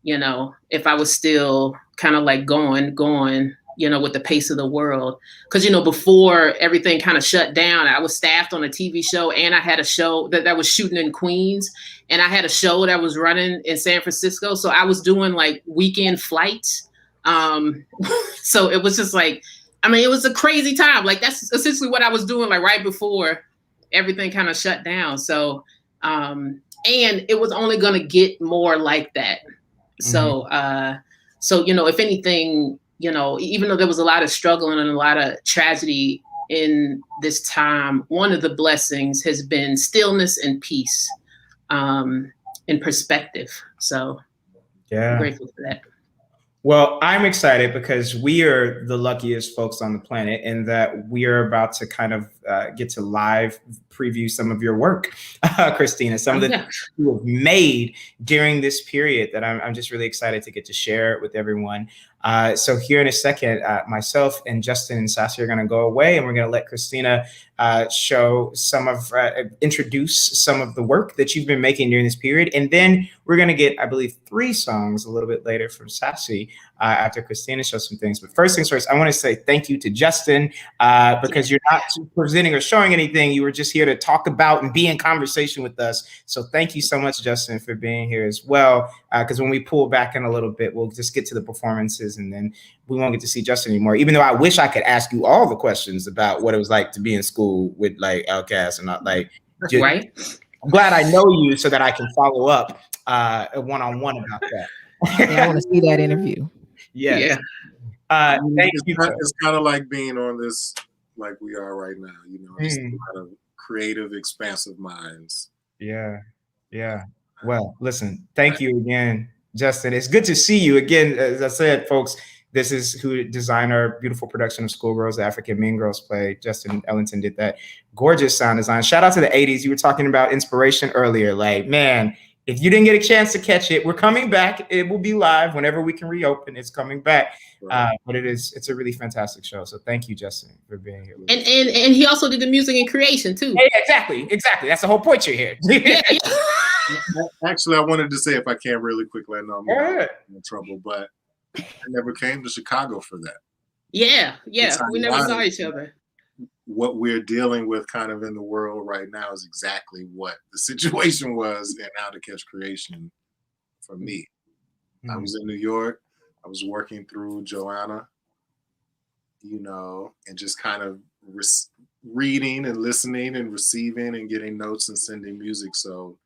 if I was still kind of like going with the pace of the world. Because, before everything kind of shut down, I was staffed on a TV show, and I had a show that was shooting in Queens, and I had a show that was running in San Francisco. So I was doing like weekend flights. So it was just like, it was a crazy time. Like that's essentially what I was doing, like right before everything kind of shut down. So, and it was only going to get more like that. So, if anything, even though there was a lot of struggle and a lot of tragedy in this time, one of the blessings has been stillness and peace, and perspective. So I'm grateful for that. Well, I'm excited because we are the luckiest folks on the planet in that we are about to kind of get to live preview some of your work, Christina, some of the things you have made during this period that I'm just really excited to get to share with everyone. So here in a second, myself and Justin and Sassy are going to go away, and we're going to let Christina show some of, introduce some of the work that you've been making during this period. And then we're going to get, I believe, 3 songs a little bit later from Sassy after Christina shows some things. But first things first, I want to say thank you to Justin because you're not presenting or showing anything. You were just here to talk about and be in conversation with us. So thank you so much, Justin, for being here as well. Because when we pull back in a little bit, we'll just get to the performances and then we won't get to see Justin anymore. Even though I wish I could ask you all the questions about what it was like to be in school with like Outkast and not like, just, right. I'm glad I know you so that I can follow up one-on-one about that. Yeah, I want to see that interview. Yes. Yeah. Thank you. It's kind of like being on this, like we are right now, just kind of creative, expansive minds. Yeah. Yeah. Well, listen, thank you again, Justin. It's good to see you again. As I said, folks, this is who Designer, beautiful production of Schoolgirls, the African Mean Girls play. Justin Ellington did that. Gorgeous sound design. Shout out to the 80s. You were talking about inspiration earlier. Like, man, if you didn't get a chance to catch it, we're coming back. It will be live whenever we can reopen. It's coming back. Right. But it's a really fantastic show. So thank you, Justin, for being here. And he also did the music and creation too. Yeah, exactly. That's the whole point you're here. Actually, I wanted to say, if I can really quickly, I know I'm in trouble, but I never came to Chicago for that. Yeah. We never saw each other. What we're dealing with kind of in the world right now is exactly what the situation was in How to Catch Creation for me. I was in New York. I was working through Joanna, and just kind of reading and listening and receiving and getting notes and sending music. So,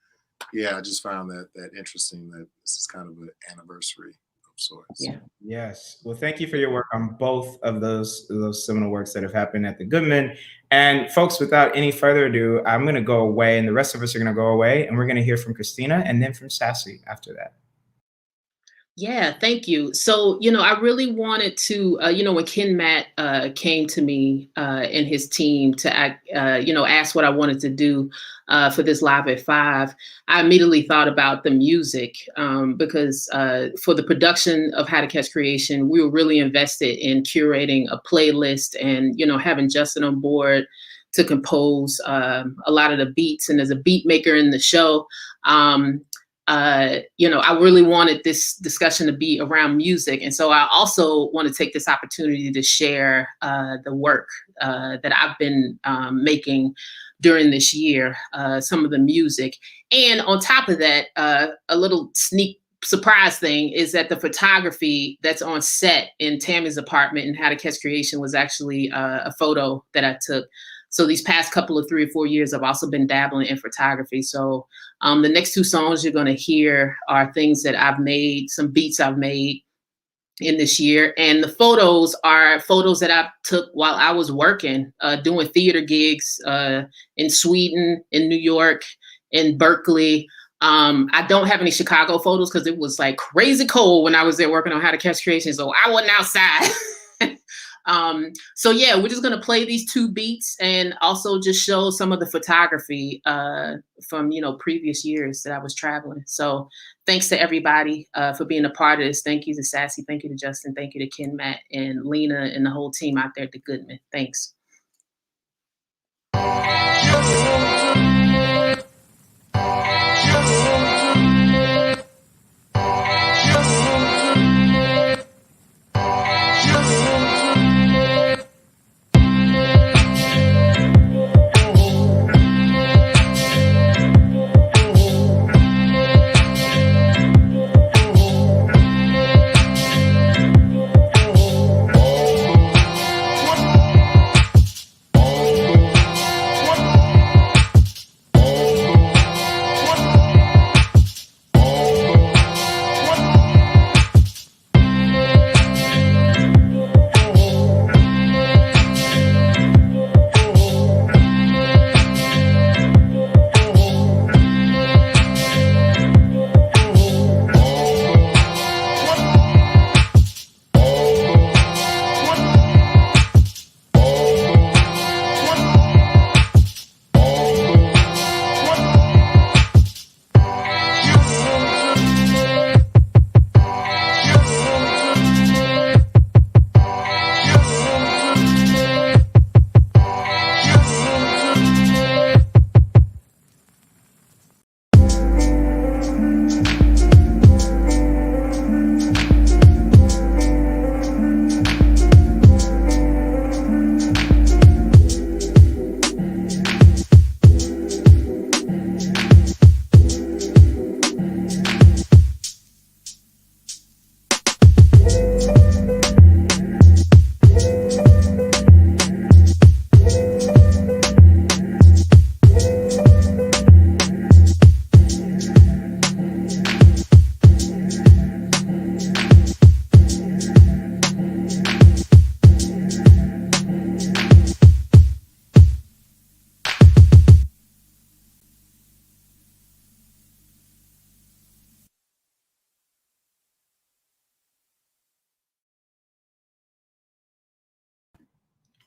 yeah, I just found that interesting that this is kind of an anniversary of sorts. Yeah. Yes. Well, thank you for your work on both of those seminal works that have happened at the Goodman. And folks, without any further ado, I'm going to go away and the rest of us are going to go away and we're going to hear from Christina and then from Sassy after that. Yeah, thank you. So, I really wanted to, when Ken Matt came to me and his team to, ask what I wanted to do for this Live at 5, I immediately thought about the music because for the production of How to Catch Creation, we were really invested in curating a playlist and, having Justin on board to compose a lot of the beats. And as a beat maker in the show, I really wanted this discussion to be around music. And so I also want to take this opportunity to share the work that I've been making during this year, some of the music. And on top of that, a little sneak surprise thing is that the photography that's on set in Tammy's apartment in How to Catch Creation was actually a photo that I took. So these past couple of 3 or 4 years, I've also been dabbling in photography. So the next 2 songs you're going to hear are things that I've made, some beats I've made in this year. And the photos are photos that I took while I was working, doing theater gigs in Sweden, in New York, in Berkeley. I don't have any Chicago photos because it was like crazy cold when I was there working on How to Catch Creation. So I wasn't outside. So yeah, we're just going to play these 2 beats and also just show some of the photography from, previous years that I was traveling. So thanks to everybody for being a part of this. Thank you to Sassy. Thank you to Justin. Thank you to Ken, Matt, and Lena and the whole team out there at the Goodman. Thanks.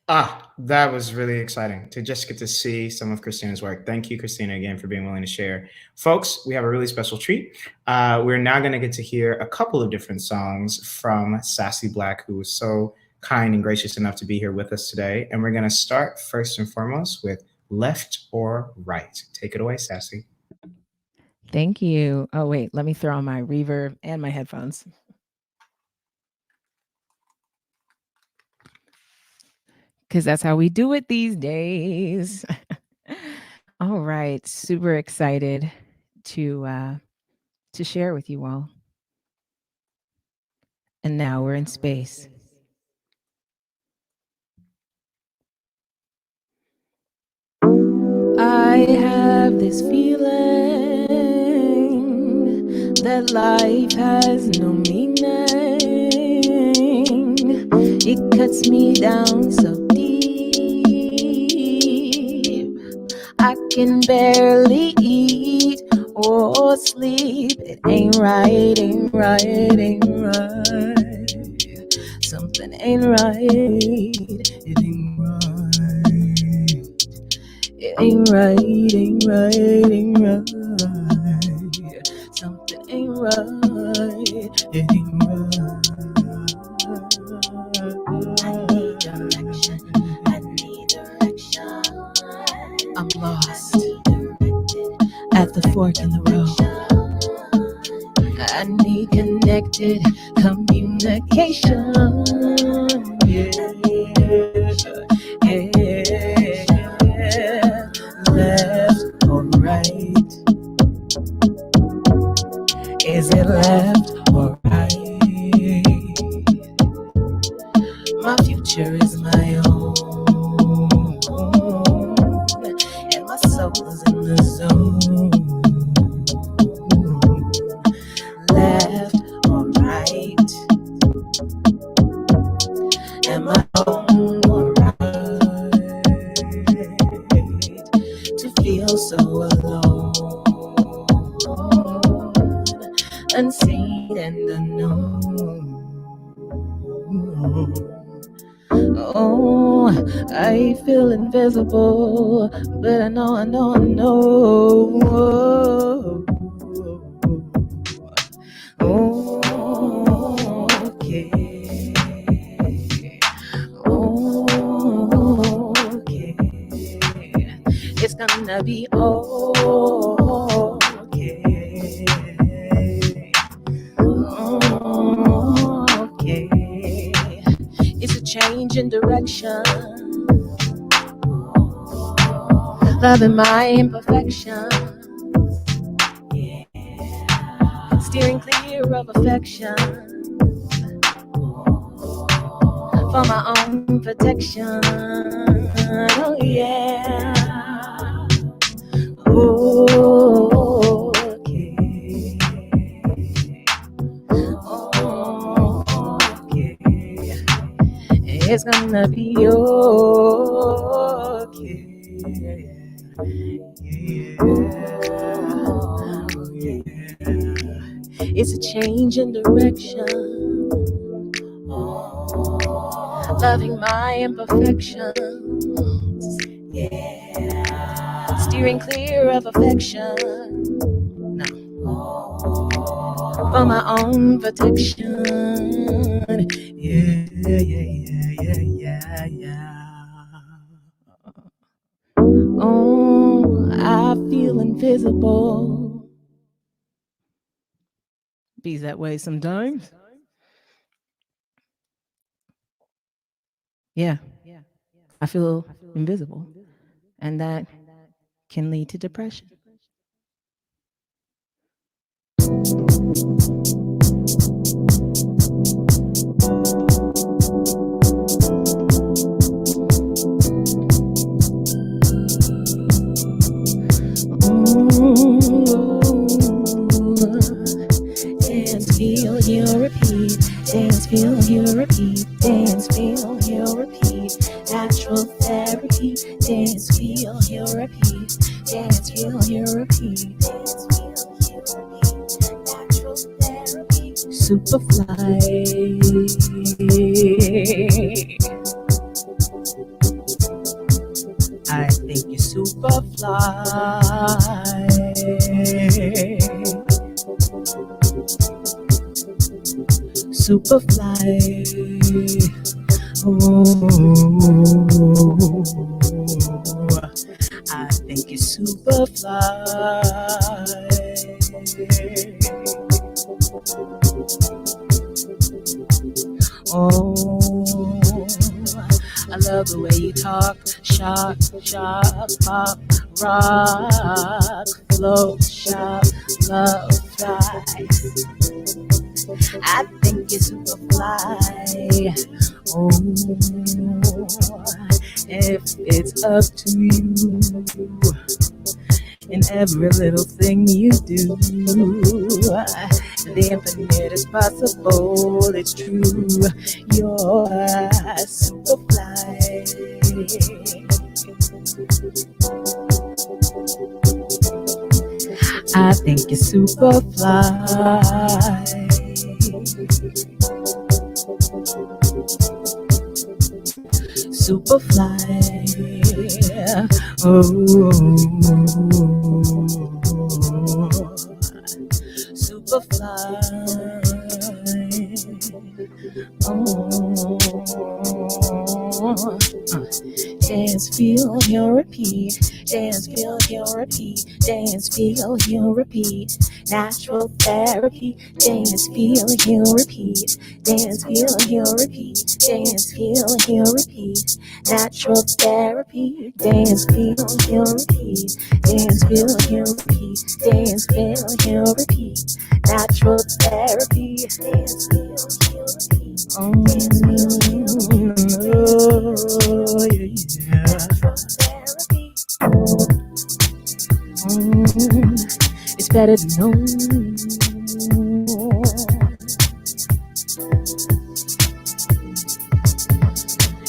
That was really exciting to just get to see some of Christina's work. Thank you, Christina, again, for being willing to share. Folks, we have a really special treat. We're now going to get to hear a couple of different songs from Sassy Black, who was so kind and gracious enough to be here with us today. And we're going to start first and foremost with Left or Right. Take it away, Sassy. Thank you. Oh, wait, let me throw on my reverb and my headphones. Because that's how we do it these days. All right, super excited to share with you all. And now we're in space. I have this feeling that life has no meaning. It cuts me down so deep, I can barely eat or sleep. It ain't right, ain't right, ain't right. Something ain't right, it ain't right. It ain't right, ain't right, ain't right. Something ain't right, it ain't right. I need direction, I need direction. I'm lost at the fork in the road. I need connected communication. Yeah, yeah. Left or right? Is it left or right? My future is my own, and my soul is in the zone. Left or right? Am I wrong or right? To feel so alone, unseen and unknown. Oh, I feel invisible, but I know, I know, I know. Oh, okay. Oh, okay. It's gonna be okay. Okay. It's a change in direction, loving my imperfection, steering clear of affection, for my own protection. Oh yeah. Oh, okay. Oh, okay. It's gonna be okay. Yeah. It's a change in direction, loving my imperfections, yeah. Steering clear of affection, no, for my own protection. Yeah, yeah, yeah, yeah, yeah. Oh, I feel invisible. Be that way sometimes. Yeah, I feel invisible, and that can lead to depression. Dance, feel, heal, repeat. Dance, feel, heal, repeat. Dance, feel, heal, repeat. Natural therapy. Dance, feel, heal, repeat. Dance, feel, heal, repeat. Dance, feel, heal, repeat. Natural therapy. Superfly. I think you're super fly. Super fly. Oh, I think you're super fly. Oh, I love the way you talk, sharp, sharp, pop, rock, flow, sharp, love, fly. I think you're super fly. Oh, if it's up to you, in every little thing you do, the infinite is possible, it's true, you're super fly. I think you're super fly. Super fly. Oh, super fly. Oh, dance, feel, heal, repeat. Dance, feel, heal, repeat. Dance, feel, heal, repeat. Natural therapy. Dance, feel, heal, repeat. Dance, feel, heal, repeat. Dance, feel, heal, repeat. Natural therapy. Dance, feel, heal, repeat. Dance, feel, heal, repeat. Dance, feel, heal, repeat. Natural therapy. Dance, feel, heal, repeat. Oh, yeah. Natural therapy. It's better to know.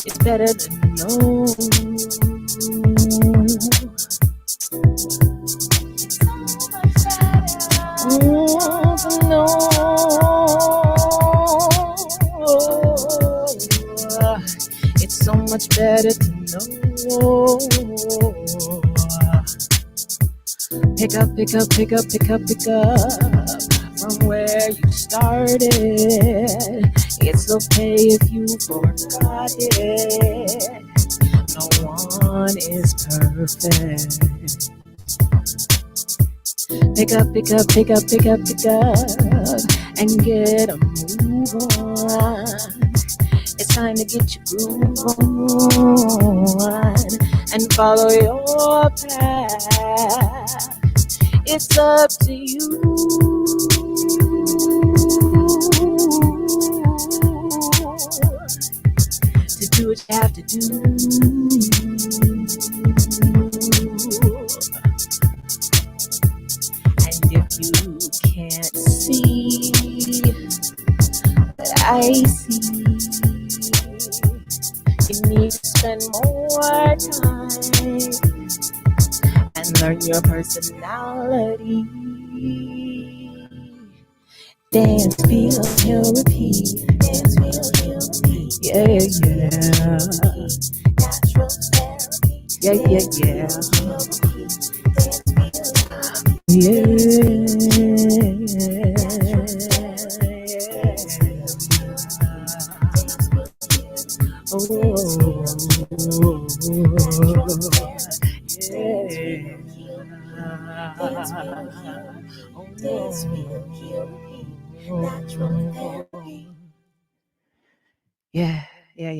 It's better to know. To know. It's so much better to know. Pick up, pick up, pick up, pick up, pick up from where you started. It's okay if you forgot it. No one is perfect. Pick up, pick up, pick up, pick up, pick up, and get a move on. It's time to get your groove on and follow your path. It's up to you. To do what you have to do. And if you can't see what I see, you need to spend more time and learn your personality. Dance, feel, heal, repeat. Dance, feel, heal, repeat. Yeah, yeah. Natural therapy. Yeah, yeah, yeah. Yeah. Oh,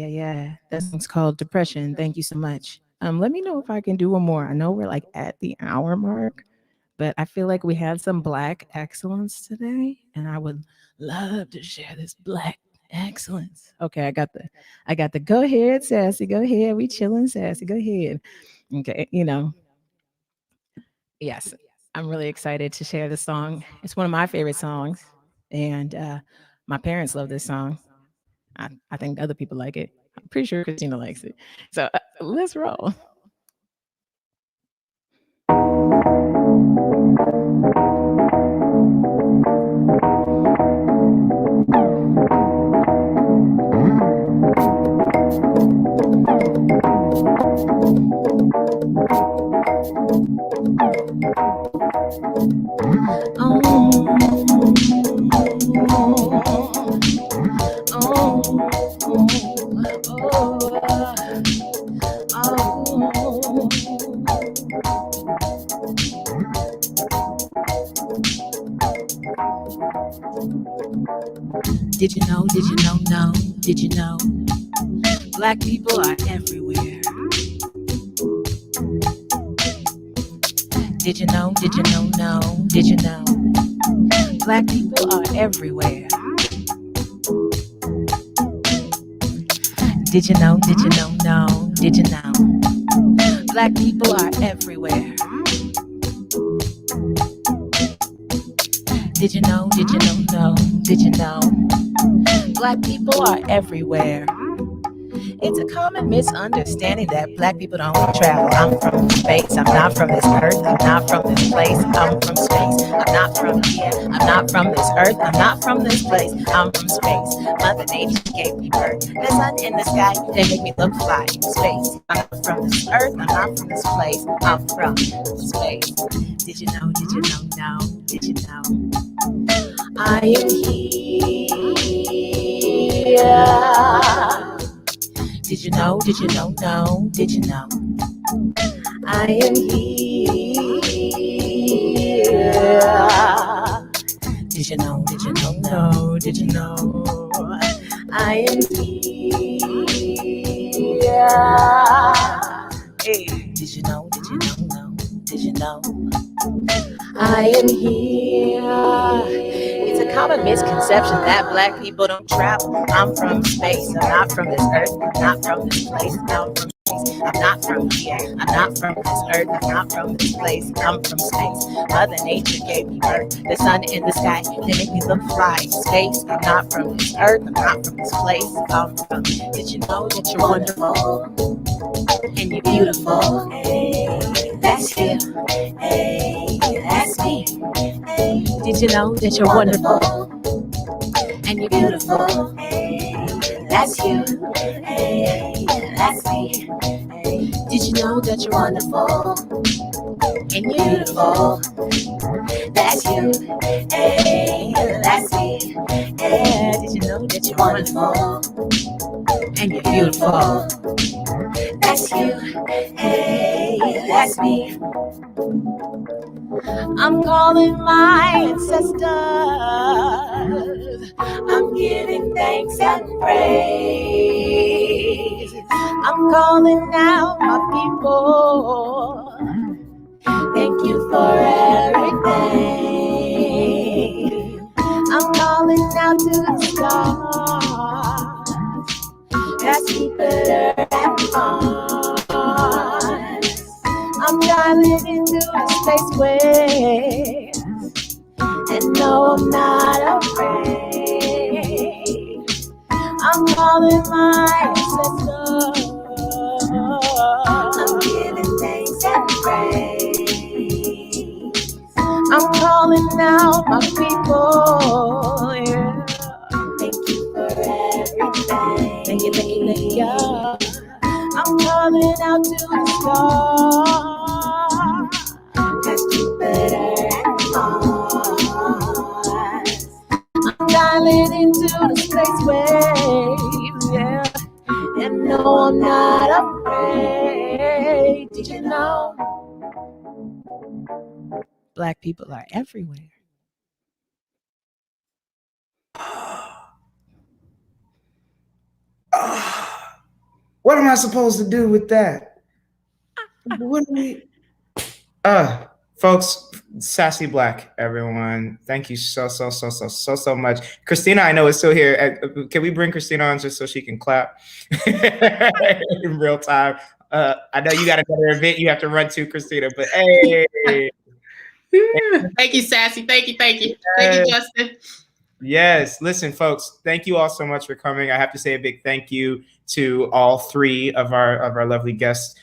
yeah. That song's called Depression. Thank you so much. Let me know if I can do one more. I know we're like at the hour mark, but I feel like we had some Black excellence today, and I would love to share this Black excellence. Okay, I got the go ahead, Sassy. Go ahead. We chilling, Sassy. Go ahead. Okay, yes, I'm really excited to share this song. It's one of my favorite songs, and my parents love this song. I think other people like it. I'm pretty sure Christina likes it. So let's roll. Did you know, did you know, did you know? Black people are everywhere. Did you know, did you know, did you know? Black people are everywhere. Did you know, did you know, did you know? Black people are everywhere. Did you know, did you know, did you know? Black people are everywhere. It's a common misunderstanding that black people don't travel. I'm from space, I'm not from this earth, I'm not from this place, I'm from space. I'm not from here, I'm not from this earth, I'm not from this place, I'm from space. Mother Nature gave me birth, the sun in the sky, they make me look fly. Space, I'm not from this earth, I'm not from this place, I'm from space. Did you know, did you know, did you know? I am here. Did you know, did you know, did you know? I am here. Did you know, did you know, did you know? I am here. Hey, did you know, did you know, did you know? I am here. It's a common misconception that black people don't travel. I'm from space, I'm not from this earth, I'm not from this place, I'm from space. I'm not from here, I'm not from this earth, I'm not from this place, I'm from space. Mother Nature gave me birth, the sun in the sky, they make me look fly. Space, I'm not from this earth, I'm not from this place, I'm from. Did you know that you're wonderful and you're beautiful? Hey, that's you. Hey, that's me. Hey, did you know that you're wonderful and you're beautiful? Hey, that's you. Hey, that's me. Hey, did you know that you're wonderful and you're beautiful? That's you. Hey, that's me. Hey, did you know that you're wonderful and you're beautiful? That's you. Hey, that's me. I'm calling my ancestors. I'm giving thanks and praise. I'm calling out my people. Thank you for everything. I'm calling out to the stars. That's Jupiter and Mars. I'm dialing into a space wave, and no, I'm not afraid. I'm calling my ancestors. I'm giving thanks and praise. I'm calling out my people. Yeah. Thank you for everything. Thank you, thank you, thank you. I'm calling out to the stars. That's Jupiter and Mars. I'm dialing into the space waves, yeah. And no, I'm not afraid. Did you know? Black people are everywhere. What am I supposed to do with that? What do we? Folks, Sassy Black, everyone. Thank you so much. Christina, I know is still here. Can we bring Christina on just so she can clap in real time? I know you got another event you have to run to, Christina, but hey. Thank you, Sassy. Thank you, thank you. Thank you, Justin. Yes, listen, folks, thank you all so much for coming. I have to say a big thank you to all three of our lovely guests,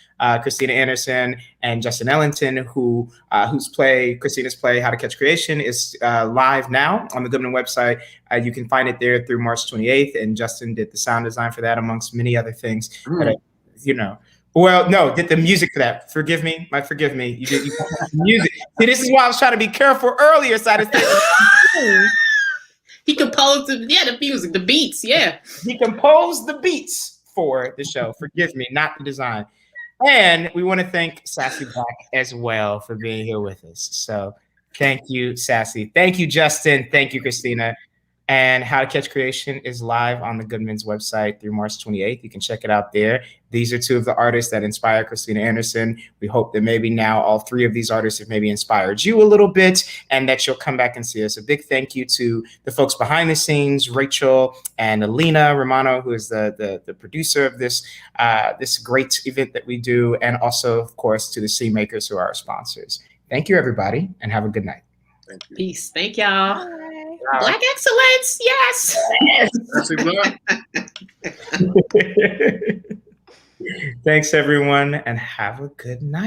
Christina Anderson and Justin Ellington, whose play, Christina's play, How to Catch Creation, is live now on the Goodman website. You can find it there through March 28th, and Justin did the sound design for that, amongst many other things. But, well, no, did the music for that. Forgive me. You did music. See, this is why I was trying to be careful earlier, so I He composed the music, the beats, yeah. He composed the beats for the show. Forgive me, not the design. And we want to thank Sassy Black as well for being here with us. So thank you, Sassy. Thank you, Justin. Thank you, Christina. And How to Catch Creation is live on the Goodman's website through March 28th. You can check it out there. These are two of the artists that inspired Christina Anderson. We hope that maybe now all three of these artists have maybe inspired you a little bit and that you'll come back and see us. A big thank you to the folks behind the scenes, Rachel and Alina Romano, who is the producer of this great event that we do, and also, of course, to the scene makers who are our sponsors. Thank you, everybody, and have a good night. Thank you. Peace. Thank y'all. Black excellence. Yes. Sassy Black. Thanks, everyone, and have a good night.